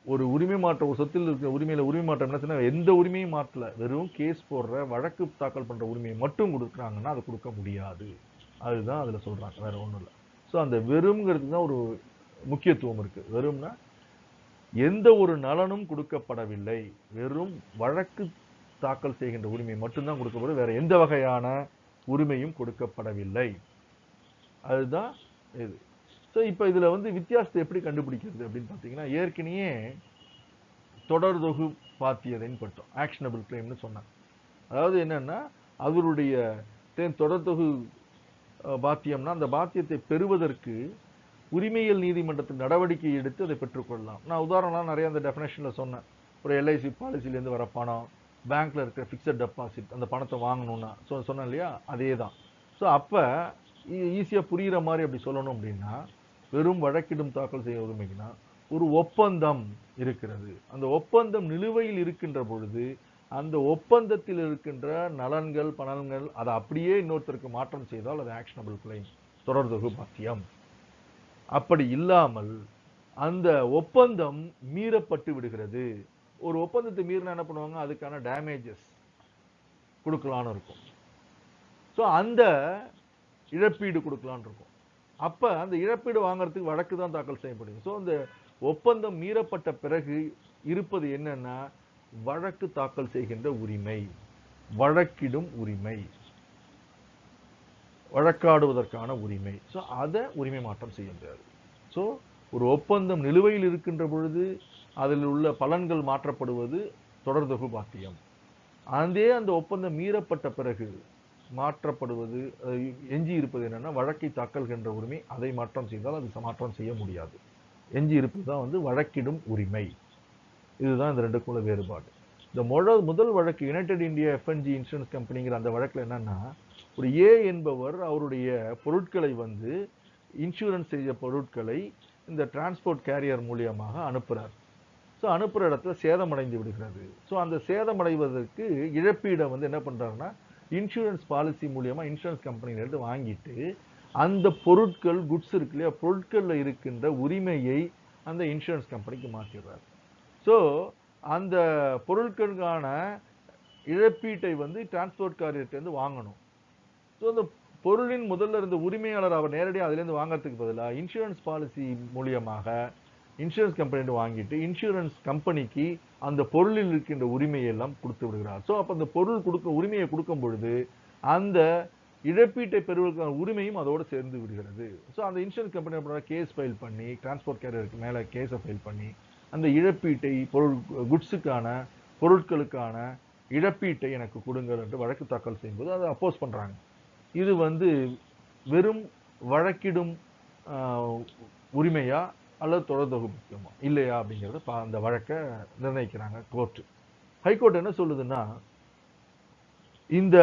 ஒரு உரிமை மாற்றம், ஒரு சொத்தில் இருக்கிற உரிமையில உரிமை மாற்றம் என்ன சொன்னா, எந்த உரிமையும் மாற்றல, வெறும் கேஸ் போடுற வழக்கு தாக்கல் பண்ற உரிமையை மட்டும் கொடுக்குறாங்கன்னா அதை கொடுக்க முடியாது. அதுதான் அதுல சொல்றாங்க, வேற ஒண்ணும் இல்லை. ஸோ அந்த வெறும்ங்கிறது தான் ஒரு முக்கியத்துவம் இருக்கு. வெறும்னா எந்த ஒரு நலனும் கொடுக்கப்படவில்லை, வெறும் வழக்கு தாக்கல் செய்கின்ற உரிமை மட்டும்தான் கொடுக்கப்படும், வேற எந்த வகையான உரிமையும் கொடுக்கப்படவில்லை. அதுதான் இது. ஸோ இப்போ இதுல வந்து வித்தியாசத்தை எப்படி கண்டுபிடிக்கிறது அப்படின்னு பார்த்தீங்கன்னா, ஏற்கனவே தொடர் தொகு பாத்தியதைன்னு பட்டோம், ஆக்ஷனபிள் கிளைம்னு சொன்னாங்க. அதாவது என்னன்னா, அவருடைய தொடர் தொகு பாத்தியம்னா அந்த பாத்தியத்தை பெறுவதற்கு உரிமையியல் நீதிமன்றத்தில் நடவடிக்கை எடுத்து அதை பெற்றுக்கொள்ளலாம். நான் உதாரணம் நிறைய அந்த டெஃபினேஷன்ல சொன்னேன். ஒரு எல்ஐசி பாலிசிலேருந்து வர பணம், பேங்க்ல இருக்கிற ஃபிக்ஸட் டெபாசிட், அந்த பணத்தை வாங்கணும்னா சொன்னேன் இல்லையா, அதே தான். ஸோ அப்போ ஈஸியாக புரிகிற மாதிரி அப்படி சொல்லணும் அப்படின்னா, வெறும் வழக்கிடும் தாக்கல் செய்ய உரிமைக்குன்னா ஒரு ஒப்பந்தம் இருக்கிறது, அந்த ஒப்பந்தம் நிலுவையில் இருக்கின்ற பொழுது அந்த ஒப்பந்தத்தில் இருக்கின்ற நலன்கள் பலன்கள் அதை அப்படியே இன்னொருத்தருக்கு மாற்றம் செய்தால் அது ஆக்ஷனபிள் கிளைம், தொடர்தொகு பாத்தியம். அப்படி இல்லாமல் அந்த ஒப்பந்தம் மீறப்பட்டு விடுகிறது. ஒரு ஒப்பந்தத்தை மீறினா என்ன பண்ணுவாங்க, அதுக்கான டேமேஜஸ் கொடுக்கலான்னு இருக்கும். ஸோ அந்த இழப்பீடு கொடுக்கலான்னு இருக்கும். அப்ப அந்த இழப்பீடு வாங்குறதுக்கு வழக்கு தான் தாக்கல் செய்யப்படுது. ஸோ அந்த ஒப்பந்தம் மீறப்பட்ட பிறகு இருப்பது என்னன்னா வழக்கு தாக்கல் செய்கின்ற உரிமை, வழக்கிடும் உரிமை, வழக்காடுவதற்கான உரிமை. ஸோ அதை உரிமை மாற்றம் செய்ய முடியாது. ஸோ ஒரு ஒப்பந்தம் நிலுவையில் இருக்கின்ற பொழுது அதில் உள்ள பலன்கள் மாற்றப்படுவது தொடர்தொகு பாத்தியம். அந்த ஒப்பந்தம் மீறப்பட்ட பிறகு மாற்றப்படுவது எஞ்சி இருப்பது என்னன்னா வழக்கை தாக்கல்கின்ற உரிமை. அதை மாற்றம் செய்தால் அது மாற்றம் செய்ய முடியாது. எஞ்சி இருப்பது தான் வழக்கிடும் உரிமை. இதுதான் இந்த ரெண்டுக்குள்ள வேறுபாடு. இந்த முதல் வழக்கு யுனைடெட் இந்தியா எஃப்என்ஜி இன்சூரன்ஸ் கம்பெனிங்கிற அந்த வழக்கில் என்னன்னா, ஒரு ஏ என்பவர் அவருடைய பொருட்களை இன்சூரன்ஸ் செய்த பொருட்களை இந்த டிரான்ஸ்போர்ட் கேரியர் மூலியமாக அனுப்புறார். ஸோ அனுப்புகிற இடத்துல சேதமடைந்து விடுகிறது. ஸோ அந்த சேதமடைவதற்கு இழப்பீடை என்ன பண்ணுறாருன்னா இன்சூரன்ஸ் பாலிசி மூலியமாக இன்சூரன்ஸ் கம்பெனிலேருந்து வாங்கிட்டு அந்த பொருட்கள் குட்ஸ் இருக்கு இல்லையா, பொருட்களில் இருக்கின்ற உரிமையை அந்த இன்சூரன்ஸ் கம்பெனிக்கு மாற்றிடுறாரு. ஸோ அந்த பொருட்களுக்கான இழப்பீட்டை டிரான்ஸ்போர்ட் காரியர்கிட்டேருந்து வாங்கணும். ஸோ அந்த பொருளின் முதல்ல இருந்த உரிமையாளர் அவர் நேரடியாக அதுலேருந்து வாங்கறதுக்கு பதிலாக இன்சூரன்ஸ் பாலிசி மூலியமாக இன்சூரன்ஸ் கம்பெனி வாங்கிட்டு இன்சூரன்ஸ் கம்பெனிக்கு அந்த பொருளில் இருக்கின்ற உரிமையை எல்லாம் கொடுத்து விடுகிறார். ஸோ அப்போ அந்த பொருள் உரிமையை கொடுக்கும் பொழுது அந்த இழப்பீட்டை பெறுவதற்கான உரிமையும் அதோடு சேர்ந்து விடுகிறது. ஸோ அந்த இன்சூரன்ஸ் கம்பெனி கேஸ் ஃபைல் பண்ணி டிரான்ஸ்போர்ட் கேரியருக்கு மேலே கேஸை ஃபைல் பண்ணி அந்த இழப்பீட்டை குட்ஸுக்கான பொருட்களுக்கான இழப்பீட்டை எனக்கு கொடுங்கள் என்று வழக்கு தாக்கல் செய்யும்போது அதை அப்போஸ் பண்ணுறாங்க. இது வெறும் வழக்கிடும் உரிமையா அல்லது தொடர்தொகு முக்கியமா இல்லையா அப்படிங்கிறத அந்த வழக்கை நிர்ணயிக்கிறாங்க கோர்ட். ஹைகோர்ட் என்ன சொல்லுதுன்னா, இந்த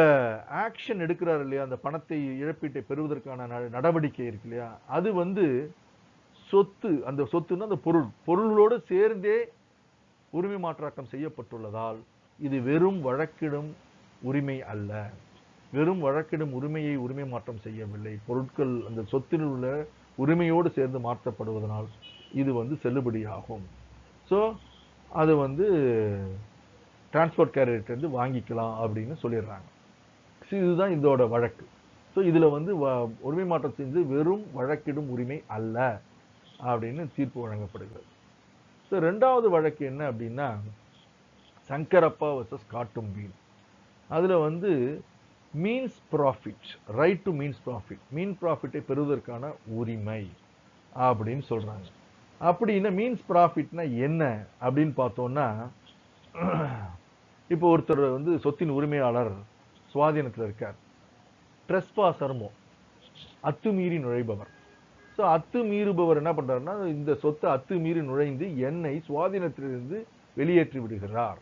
ஆக்ஷன் எடுக்கிறார் இல்லையா, அந்த பணத்தை இழப்பீட்டை பெறுவதற்கான நடவடிக்கை இருக்கு இல்லையா, அது சொத்து, அந்த சொத்துன்னா அந்த பொருளோடு சேர்ந்தே உரிமை மாற்றாக்கம் செய்யப்பட்டுள்ளதால் இது வெறும் வழக்கிடும் உரிமை அல்ல. வெறும் வழக்கிடும் உரிமையை உரிமை மாற்றம் செய்யவில்லை. பொருட்கள் அந்த சொத்தில் உள்ள உரிமையோடு சேர்ந்து மாற்றப்படுவதனால் இது செல்லுபடியாகும். ஸோ அது டிரான்ஸ்போர்ட் கேரியர்கிட்ட வாங்கிக்கலாம் அப்படின்னு சொல்லிடுறாங்க. இதுதான் இதோட வழக்கு. ஸோ இதில் உரிமை மாற்றம் செஞ்சு வெறும் வழக்கிடும் உரிமை அல்ல அப்படின்னு தீர்ப்பு வழங்கப்படுகிறது. ஸோ ரெண்டாவது வழக்கு என்ன அப்படின்னா சங்கரப்பா வர்சஸ் காட்டும்பீன். அதில் mesne profit, right to mesne profit, மீன் ப்ராஃபிட்டை பெறுவதற்கான உரிமை அப்படின்னு சொல்றாங்க. அப்படின்னா மீன்ஸ் ப்ராஃபிட்னா என்ன அப்படின்னு பார்த்தோம்னா, இப்போ ஒருத்தர் சொத்தின் உரிமையாளர் சுவாதீனத்தில் இருக்கார், ட்ரெஸ்பாசர்மோ அத்துமீறி நுழைபவர். ஸோ அத்துமீறுபவர் என்ன பண்றாருன்னா இந்த சொத்தை அத்துமீறி நுழைந்து என்னை சுவாதீனத்திலிருந்து வெளியேற்றி விடுகிறார்.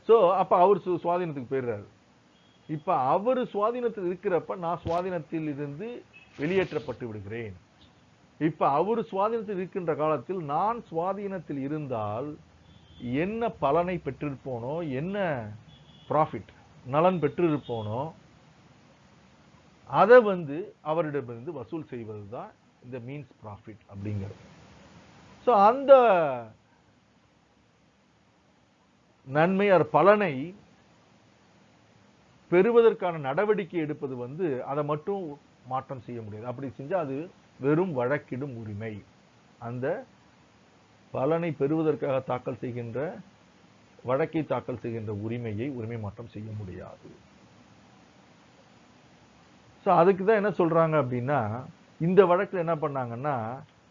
ஸோ அப்ப அவர் சுவாதீனத்துக்கு போயிடுறாரு. இப்ப அவர் சுவாதீனத்தில் இருக்கிறப்ப நான் சுவாதீனத்தில் இருந்து வெளியேற்றப்பட்டு விடுகிறேன். இப்ப அவர் சுவாதீனத்தில் இருக்கின்ற காலத்தில் நான் சுவாதீனத்தில் இருந்தால் என்ன பலனை பெற்றிருப்போனோ, என்ன ப்ராஃபிட் நலன் பெற்றிருப்போனோ அதை அவரிடமிருந்து வசூல் செய்வதுதான் இந்த மீன்ஸ் ப்ராஃபிட் அப்படிங்கிறது. ஸோ அந்த நன்மை பலனை பெறுவதற்கான நடவடிக்கை எடுப்பது அதை மட்டும் மாற்றம் செய்ய முடியாது. அப்படி செஞ்சா அது வெறும் வழக்கிடும் உரிமை. அந்த பலனை பெறுவதற்காக தாக்கல் செய்கின்ற வழக்கை தாக்கல் செய்கின்ற உரிமையை உரிமை மாற்றம் செய்ய முடியாது. ஸோ அதுக்கு தான் என்ன சொல்றாங்க அப்படின்னா, இந்த வழக்கில் என்ன பண்ணாங்கன்னா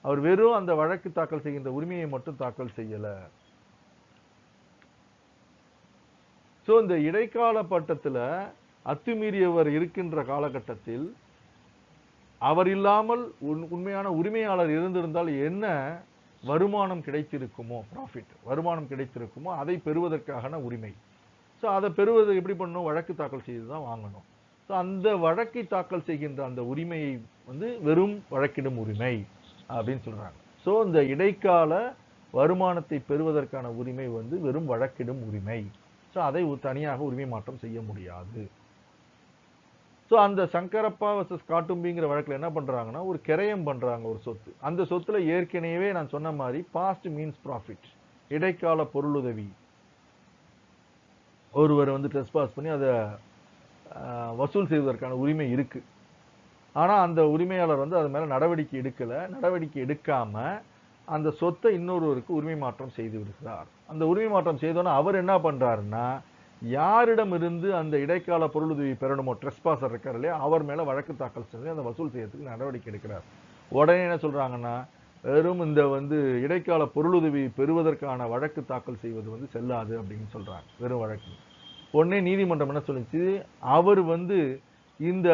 அவர் வெறும் அந்த வழக்கு தாக்கல் செய்கின்ற உரிமையை மட்டும் தாக்கல் செய்யல. ஸோ இந்த இடைக்கால பட்டத்தில் அத்துமீறியவர் இருக்கின்ற காலகட்டத்தில் அவர் இல்லாமல் உண்மையான உரிமையாளர் இருந்திருந்தால் என்ன வருமானம் கிடைத்திருக்குமோ, ப்ராஃபிட் வருமானம் கிடைத்திருக்குமோ அதை பெறுவதற்கான உரிமை. ஸோ அதை பெறுவது எப்படி பண்ணணும், வழக்கு தாக்கல் செய்து தான் வாங்கணும். ஸோ அந்த வழக்கை தாக்கல் செய்கின்ற அந்த உரிமையை வெறும் வழக்கிடும் உரிமை அப்படின்னு சொல்றாங்க. ஸோ இந்த இடைக்கால வருமானத்தை பெறுவதற்கான உரிமை வெறும் வழக்கிடும் உரிமை ஸோ அதை தனியாக உரிமை மாற்றம் செய்ய முடியாது. ஸோ அந்த சங்கரப்பா வர்சஸ் காட்டும்பிங்கிற வழக்கில் என்ன பண்றாங்கன்னா, ஒரு கிரயம் பண்றாங்க ஒரு சொத்து. அந்த சொத்துல ஏற்கனவே நான் சொன்ன மாதிரி பாஸ்ட் மீன்ஸ் ப்ராஃபிட், இடைக்கால பொருளுதவி, ஒருவர் வந்து ட்ரெஸ்பாஸ் பண்ணி அதை வசூல் செய்வதற்கான உரிமை இருக்கு. ஆனா அந்த உரிமையாளர் வந்து அது மேல நடவடிக்கை எடுக்கல. நடவடிக்கை எடுக்காம அந்த சொத்தை இன்னொருவருக்கு உரிமை மாற்றம் செய்து விடுகிறார். அந்த உரிமை மாற்றம் செய்தோன்னா அவர் என்ன பண்றாருன்னா, யாரிடமிருந்து அந்த இடைக்கால பொருளுதவி பெறணுமோ, ட்ரெஸ்பாசர் இருக்கார் இல்லையா, அவர் மேல வழக்கு தாக்கல் செஞ்சு அந்த வசூல் செய்யறதுக்கு நடவடிக்கை எடுக்கிறார். உடனே என்ன சொல்றாங்கன்னா, வெறும் இந்த வந்து இடைக்கால பொருளுதவி பெறுவதற்கான வழக்கு தாக்கல் செய்வது வந்து செல்லாது அப்படின்னு சொல்றாங்க, வெறும் வழக்கு. உடனே நீதிமன்றம் என்ன சொல்லுச்சு, அவர் வந்து இந்த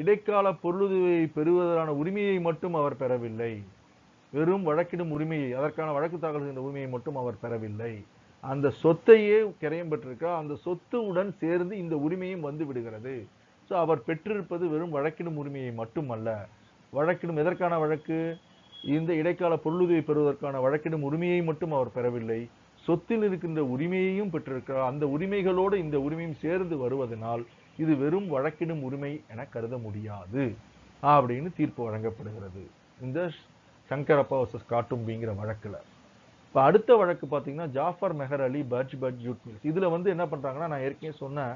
இடைக்கால பொருளுதவியை பெறுவதற்கான உரிமையை மட்டும் அவர் பெறவில்லை, வெறும் வழக்கிடும் உரிமையை, அதற்கான வழக்கு தாக்கல் செய்த உரிமையை மட்டும் அவர் பெறவில்லை, அந்த சொத்தையே கிரயம் பெற்றிருக்கிறார், அந்த சொத்துடன் சேர்ந்து இந்த உரிமையும் வந்து விடுகிறது. ஸோ அவர் பெற்றிருப்பது வெறும் வழக்கிடும் உரிமையை மட்டுமல்ல, வழக்கிடும் எதற்கான வழக்கு, இந்த இடைக்கால பொருளுதவி பெறுவதற்கான வழக்கிடும் உரிமையை மட்டும் அவர் பெறவில்லை, சொத்தில் இருக்கின்ற உரிமையையும் பெற்றிருக்கிறார், அந்த உரிமைகளோடு இந்த உரிமையும் சேர்ந்து வருவதனால் இது வெறும் வழக்கிடும் உரிமை என கருத முடியாது அப்படின்னு தீர்ப்பு வழங்கப்படுகிறது இந்த சங்கரப்பா வர்சஸ் காட்டும்பிங்கிற வழக்குல. இப்ப அடுத்த வழக்கு பாத்தீங்கன்னா ஜாஃபர் மெஹர் அலி பட்ஜ் ஜூட் மில்ஸ். இதுல வந்து என்ன பண்றாங்கன்னா, நான் ஏற்கனவே சொன்ன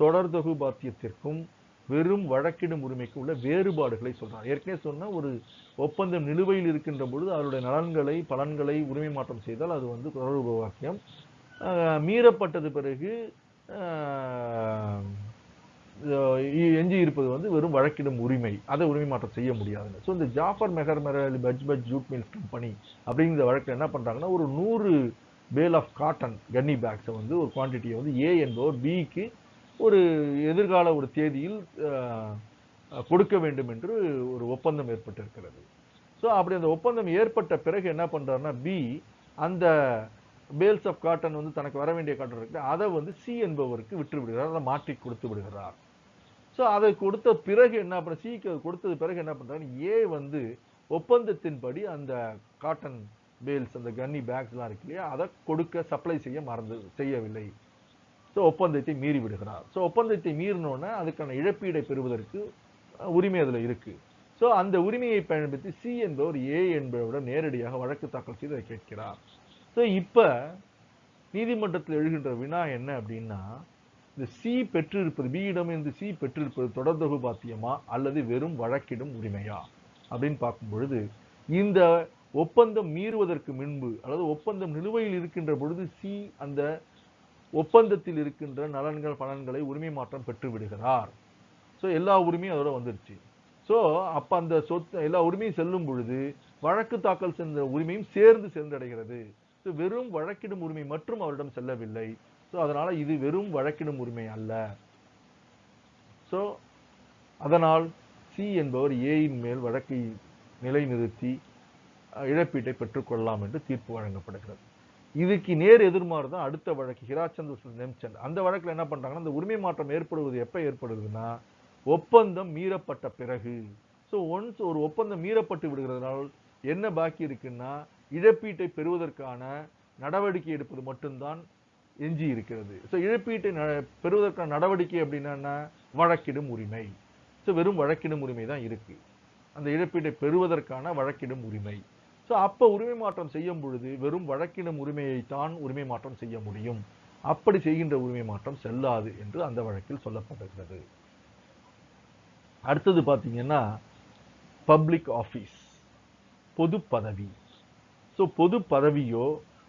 தொடர் தொகுபாத்தியத்திற்கும் வெறும் வழக்கிடும் உரிமைக்கு உள்ள வேறுபாடுகளை சொல்றாங்க. ஏற்கனவே சொன்ன ஒரு ஒப்பந்தம் நிலுவையில் இருக்கின்ற பொழுது அவருடைய நலன்களை பலன்களை உரிமை மாற்றம் செய்தால் அது வந்து தொடர் வாக்கியம். மீறப்பட்டது பிறகு எஞ்சி இருப்பது வந்து வெறும் வழக்கிடும் உரிமை, அதை உரிமை மாற்றம் செய்ய முடியாது. ஸோ இந்த ஜாஃபர் மெஹர் அலி பட்ஜ் ஜூட் மில்ஸ் கம்பெனி அப்படிங்கிற வழக்கில் என்ன பண்றாங்கன்னா, ஒரு 100 பேல் ஆஃப் காட்டன் கன்னி பேக்ஸை வந்து ஒரு குவான்டிட்டியை வந்து ஏ என்பவர் பிக்கு ஒரு எதிர்கால ஒரு தேதியில் கொடுக்க வேண்டும் என்று ஒரு ஒப்பந்தம் ஏற்பட்டிருக்கிறது. ஸோ அப்படி அந்த ஒப்பந்தம் ஏற்பட்ட பிறகு என்ன பண்றாருன்னா, பி அந்த பேல்ஸ் ஆஃப் காட்டன் வந்து தனக்கு வர வேண்டிய காட்டன் இருக்கு, அதை வந்து சி என்பவருக்கு விட்டு விடுகிறார், அதை மாற்றி கொடுத்து விடுகிறார். ஸோ அதை கொடுத்த பிறகு என்ன பண்ண, சிக்கு கொடுத்தது பிறகு என்ன பண்றாரு, ஏ வந்து ஒப்பந்தத்தின்படி அந்த காட்டன் பேல்ஸ் அந்த கன்னி பேக்ஸ் எல்லாம் இருக்கு இல்லையா, அதை கொடுக்க சப்ளை செய்யவில்லை. ஸோ ஒப்பந்தத்தை மீறி விடுகிறார். ஸோ ஒப்பந்தத்தை மீறினோன்னா அதுக்கான இழப்பீடை பெறுவதற்கு உரிமை அதுல இருக்கு. ஸோ அந்த உரிமையை பயன்படுத்தி சி என்பவர் ஏ என்பவரிடம் நேரடியாக வழக்கு தாக்கல் செய்து அதை கேட்கிறார். ஸோ இப்ப நீதிமன்றத்தில் எழுகின்ற வினா என்ன அப்படின்னா, இந்த சி பெற்றிருப்பது, பியிடம் இருந்து சி பெற்றிருப்பது தொடர் தொகுபாத்தியமா அல்லது வெறும் வழக்கிடும் உரிமையா அப்படின்னு பார்க்கும் பொழுது, இந்த ஒப்பந்தம் மீறுவதற்கு முன்பு அல்லது ஒப்பந்தம் நிலுவையில் இருக்கின்ற பொழுது சி அந்த ஒப்பந்தத்தில் இருக்கின்ற நலன்கள் பலன்களை உரிமை மாற்றம் பெற்று விடுகிறார். ஸோ எல்லா உரிமையும் அதோட வந்துருச்சு. ஸோ அப்ப அந்த சொத்து எல்லா உரிமையும் செல்லும் பொழுது வழக்கு தாக்கல் சென்ற உரிமையும் சேர்ந்து சென்றடைகிறது. வெறும் வழக்கிடும் உரிமை மற்றும் அவரிடம் செல்லவில்லை. ஸோ அதனால இது வெறும் வழக்கிடும் உரிமை அல்ல. ஸோ அதனால் சி என்பவர் ஏயின் மேல் வழக்கை நிலைநிறுத்தி இழப்பீட்டை பெற்றுக்கொள்ளலாம் என்று தீர்ப்பு வழங்கப்படுகிறது. இதுக்கு நேர் எதிர்மாறு தான் அடுத்த வழக்கு ஹிராச்சந்த் நேம்சந்த். அந்த வழக்கில் என்ன பண்றாங்கன்னா, அந்த உரிமை மாற்றம் ஏற்படுவது எப்ப ஏற்படுதுன்னா, ஒப்பந்தம் மீறப்பட்ட பிறகு. ஸோ ஒன்ஸ் ஒரு ஒப்பந்தம் மீறப்பட்டு விடுகிறதுனால் என்ன பாக்கி இருக்குன்னா, இழப்பீட்டை பெறுவதற்கான நடவடிக்கை எடுப்பது மட்டும்தான் எஞ்சி இருக்கிறது. ஸோ இழப்பீட்டை பெறுவதற்கான நடவடிக்கை அப்படின்னா வழக்கிடும் உரிமை. ஸோ வெறும் வழக்கிடும் உரிமை தான் இருக்கு, அந்த இழப்பீட்டை பெறுவதற்கான வழக்கிடும் உரிமை. ஸோ அப்ப உரிமை மாற்றம் செய்யும் பொழுது வெறும் வழக்கிடும் உரிமையை தான் உரிமை மாற்றம் செய்ய முடியும், அப்படி செய்கின்ற உரிமை மாற்றம் செல்லாது என்று அந்த வழக்கில் சொல்லப்பட்டிருக்கிறது. அடுத்தது பாத்தீங்கன்னா பப்ளிக் ஆபீஸ், பொது பதவி. ஸோ பொது பதவியோ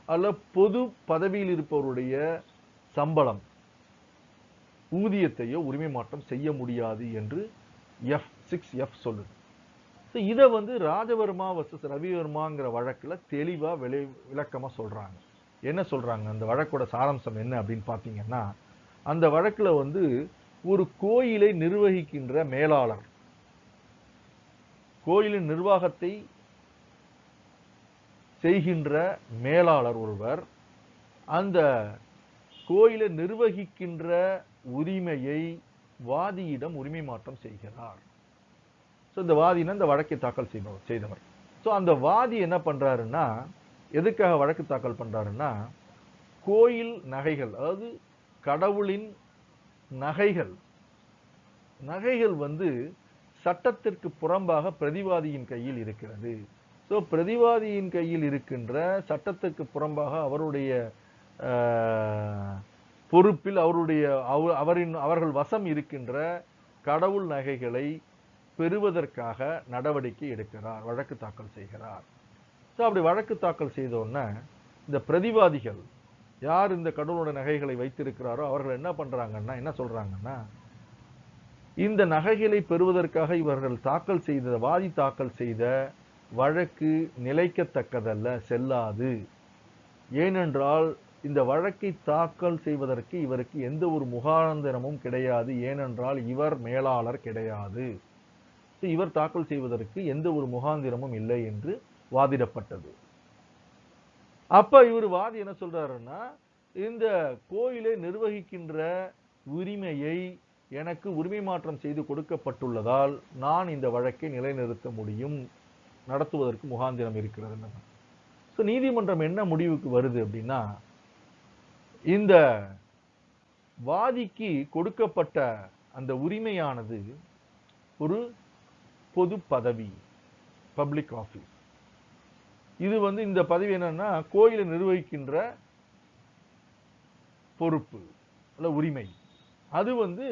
அல்ல பொது பதவியில் இருப்பவருடைய சம்பளம் ஊதியத்தையோ உரிமை மாற்றம் செய்ய முடியாது என்று F6F சொல்லுது. இதை வந்து ராஜவர்மா வர்சஸ் ரவிவர்மாங்கிற வழக்குல தெளிவா விளக்கமா சொல்றாங்க. என்ன சொல்றாங்க, அந்த வழக்கோட சாராம்சம் என்ன அப்படின்னு பாத்தீங்கன்னா, அந்த வழக்குல வந்து ஒரு கோயிலை நிர்வகிக்கின்ற மேலாளர், கோயிலின் நிர்வாகத்தை செய்கின்ற மேலாளர் ஒருவர் அந்த கோயிலை நிர்வகிக்கின்ற உரிமையை வாதியிடம் உரிமை மாற்றம் செய்கிறார். இந்த வாதினா இந்த வழக்கை தாக்கல் செய்தவர். ஸோ அந்த வாதி என்ன பண்றாருன்னா, எதுக்காக வழக்கு தாக்கல் பண்றாருன்னா, கோயில் நகைகள், அதாவது கடவுளின் நகைகள் நகைகள் வந்து சட்டத்திற்கு புறம்பாக பிரதிவாதியின் கையில் இருக்கிறது. ஸோ பிரதிவாதியின் கையில் இருக்கின்ற சட்டத்துக்கு புறம்பாக அவருடைய பொறுப்பில் அவர்கள் வசம் இருக்கின்ற கடவுள் நகைகளை பெறுவதற்காக நடவடிக்கை எடுக்கிறார், வழக்கு தாக்கல் செய்கிறார். ஸோ அப்படி வழக்கு தாக்கல் செய்தோன்னா இந்த பிரதிவாதிகள் யார் இந்த கடவுளோட நகைகளை வைத்திருக்கிறாரோ அவர்கள் என்ன பண்றாங்கன்னா, என்ன சொல்றாங்கன்னா, இந்த நகைகளை பெறுவதற்காக இவர்கள் வாதி தாக்கல் செய்த வழக்கு நிலைக்கத்தக்கதல்ல, செல்லாது. ஏனென்றால் இந்த வழக்கை தாக்கல் செய்வதற்கு இவருக்கு எந்த ஒரு முகாந்திரமும் கிடையாது. ஏனென்றால் இவர் மேலாளர் கிடையாது. இவர் தாக்கல் செய்வதற்கு எந்த ஒரு முகாந்திரமும் இல்லை என்று வாதிடப்பட்டது. அப்ப இவர் வாதி என்ன சொல்றாருன்னா, இந்த கோயிலை நிர்வகிக்கின்ற உரிமையை எனக்கு உரிமை மாற்றம் செய்து கொடுக்கப்பட்டுள்ளதால் நான் இந்த வழக்கை நிலைநிறுத்த முடியும், நடத்துவதற்கு முகாந்திரம் இருக்கிறது. ஸோ நீதிமன்றம் என்ன முடிவுக்கு வருது அப்படின்னா, இந்த வாதிக்கு கொடுக்கப்பட்ட அந்த உரிமையானது ஒரு பொது பதவி, பப்ளிக் ஆபீஸ். இது வந்து இந்த பதவி என்னன்னா கோயிலை நிர்வகிக்கின்ற பொறுப்பு அல்ல உரிமை. அது வந்து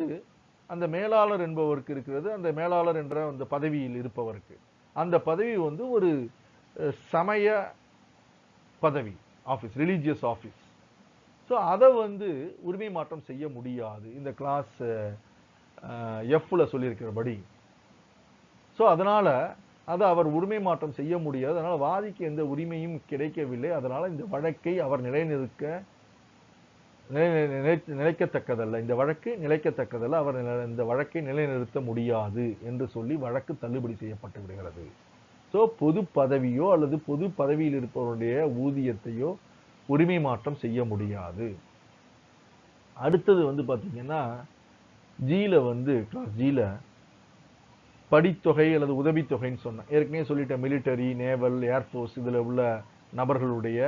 அந்த மேலாளர் என்பவருக்கு இருக்கிறது. அந்த மேலாளர் என்ற அந்த பதவியில் இருப்பவருக்கு அந்த பதவி வந்து ஒரு சமய பதவி, ஆபீஸ், ரிலீஜியஸ் ஆபீஸ். ஸோ அதை வந்து உரிமை மாற்றம் செய்ய முடியாது, இந்த கிளாஸ் எஃப்ல சொல்லியிருக்கிறபடி. ஸோ அதனால அதை அவர் உரிமை மாற்றம் செய்ய முடியாது. அதனால வாதிக்கு எந்த உரிமையும் கிடைக்கவில்லை. அதனால இந்த வழக்கை அவர் நிலைக்கத்தக்கதல்ல, இந்த வழக்கு நிலைக்கத்தக்கதல்ல, அவர் இந்த வழக்கை நிலைநிறுத்த முடியாது என்று சொல்லி வழக்கு தள்ளுபடி செய்யப்பட்டு விடுகிறது. ஸோ பொது பதவியோ அல்லது பொது பதவியில் இருப்பவருடைய ஊதியத்தையோ உரிமை மாற்றம் செய்ய முடியாது. அடுத்தது வந்து பாத்தீங்கன்னா ஜீல வந்து கிளாஸ் ஜீல படித்தொகை அல்லது உதவித்தொகைன்னு சொன்னேன். ஏற்கனவே சொல்லிட்டேன், மிலிட்டரி, நேவல், ஏர்ஃபோர்ஸ் இதில் உள்ள நபர்களுடைய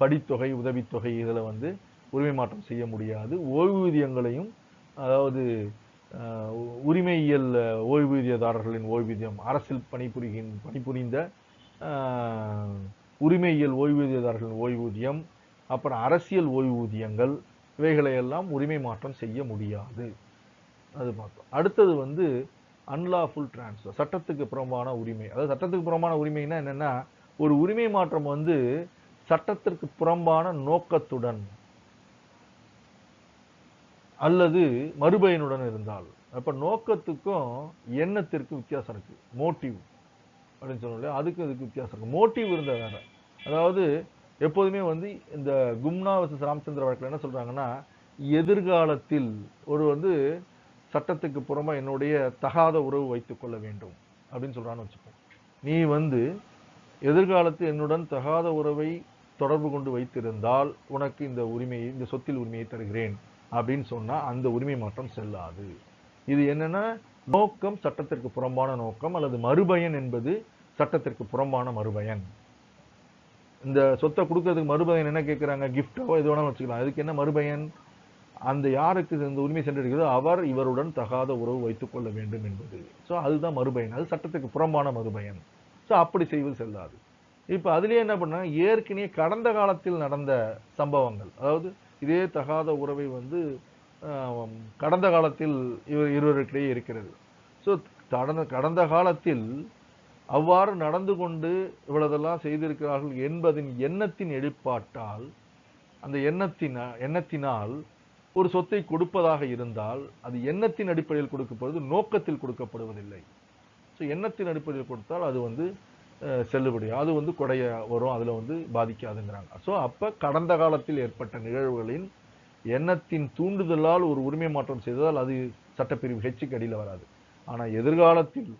படித்தொகை, உதவித்தொகை இதில் வந்து உரிமை மாற்றம் செய்ய முடியாது. ஓய்வூதியங்களையும், அதாவது உரிமையியல் ஓய்வூதியதாரர்களின் ஓய்வூதியம், அரசில் பணிபுரிந்த உரிமையியல் ஓய்வூதியதாரர்களின் ஓய்வூதியம், அப்புறம் அரசியல் ஓய்வூதியங்கள், இவைகளையெல்லாம் உரிமை மாற்றம் செய்ய முடியாது. அது பார்த்தோம். அடுத்தது வந்து அன்லாஃபுல் டிரான்ஸ்ஃபர், சட்டத்துக்கு புறம்பான உரிமை. அதாவது சட்டத்துக்கு புறம்பான உரிமைனா என்னன்னா, ஒரு உரிமை மாற்றம் வந்து சட்டத்திற்கு புறம்பான நோக்கத்துடன் அல்லது மறுபயனுடன் இருந்தால். அப்ப நோக்கத்துக்கும் எண்ணத்திற்கும் வித்தியாசம் இருக்கு. மோட்டிவ் அப்படின்னு சொல்லல, அதுக்கு வித்தியாசம் இருக்கு. மோட்டிவ் இருந்த வேற. அதாவது எப்போதுமே வந்து இந்த கும்னா வர்சஸ் ராமச்சந்திர வழக்கில் என்ன சொல்றாங்கன்னா, எதிர்காலத்தில் ஒரு வந்து சட்டத்துக்கு புறமா என்னுடைய தகாத உறவு வைத்துக் கொள்ள வேண்டும் அப்படின்னு சொல்றான்னு வச்சுப்போம். நீ வந்து எதிர்காலத்தில் என்னுடன் தகாத உறவை தொடர்பு கொண்டு வைத்திருந்தால் உனக்கு இந்த உரிமையை, இந்த சொத்தில் உரிமையை தருகிறேன் அப்படின்னு சொன்னா அந்த உரிமை மாற்றம் செல்லாது. இது என்னன்னா, நோக்கம் சட்டத்திற்கு புறம்பான நோக்கம் அல்லது மறுபயன் என்பது சட்டத்திற்கு புறம்பான மறுபயன். இந்த சொத்தை கொடுக்கறதுக்கு மறுபயன் என்ன கேட்கிறாங்க, கிஃப்டோ எது வேணாலும் வச்சுக்கலாம். அதுக்கு என்ன மறுபயன், அந்த யாருக்கு இந்த உரிமை சென்றிருக்கிறதோ அவர் இவருடன் தகாத உறவு வைத்துக் கொள்ள வேண்டும் என்பது. ஸோ அதுதான் மறுபயன், அது சட்டத்துக்கு புறம்பான மறுபயன். ஸோ அப்படி செய்வது செல்லாது. இப்ப அதுலயே என்ன பண்ண, ஏற்கனவே கடந்த காலத்தில் நடந்த சம்பவங்கள், அதாவது இதே தகாத உறவை வந்து கடந்த காலத்தில் இருவருக்கிடையே இருக்கிறது. ஸோ கடந்த காலத்தில் அவ்வாறு நடந்து கொண்டு இவ்வளதெல்லாம் செய்திருக்கிறார்கள் என்பதின் எண்ணத்தின் வெளிப்பாட்டால், அந்த எண்ணத்தினால் ஒரு சொத்தை கொடுப்பதாக இருந்தால் அது எண்ணத்தின் அடிப்படையில் கொடுக்கப்படுவது, நோக்கத்தில் கொடுக்கப்படுவதில்லை. ஸோ எண்ணத்தின் அடிப்படையில் கொடுத்தால் அது வந்து செல்லுபடியும், அது வந்து கொடைய வரும், அதுல வந்து பாதிக்காதுங்கிறாங்க. ஸோ அப்ப கடந்த காலத்தில் ஏற்பட்ட நிகழ்வுகளின் எண்ணத்தின் தூண்டுதலால் ஒரு உரிமை மாற்றம் செய்ததால் அது சட்டப்பிரிவு ஹெச்சுக்கு அடியில் வராது. ஆனா எதிர்காலத்தில்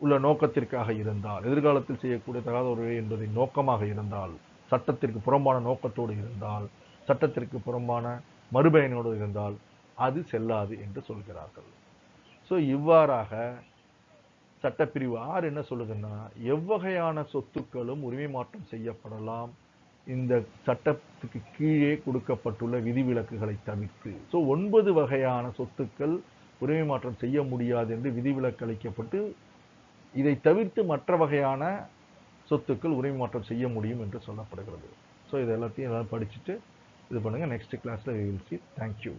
உள்ள நோக்கத்திற்காக இருந்தால், எதிர்காலத்தில் செய்யக்கூடிய தகாத உறவு என்பதை நோக்கமாக இருந்தால், சட்டத்திற்கு புறம்பான நோக்கத்தோடு இருந்தால், சட்டத்திற்கு புறம்பான மறுபயனோடு இருந்தால் அது செல்லாது என்று சொல்கிறார்கள். ஸோ இவ்வாறாக சட்டப்பிரிவு 6 என்ன சொல்லுதுன்னா, எவ்வகையான சொத்துக்களும் உரிமை மாற்றம் செய்யப்படலாம், இந்த சட்டத்துக்கு கீழே கொடுக்கப்பட்டுள்ள விதிவிலக்குகளை தவிர்த்து. ஸோ 9 வகையான சொத்துக்கள் உரிமை மாற்றம் செய்ய முடியாது என்று விதிவிலக்கு அளிக்கப்பட்டு, இதை தவிர்த்து மற்ற வகையான சொத்துக்கள் உரிமை மாற்றம் செய்ய முடியும் என்று சொல்லப்படுகிறது. ஸோ இது எல்லாத்தையும் எல்லாம் படிச்சுட்டு இது பண்ணுங்க. நெக்ஸ்ட் கிளாஸ்ல we will see. Thank you.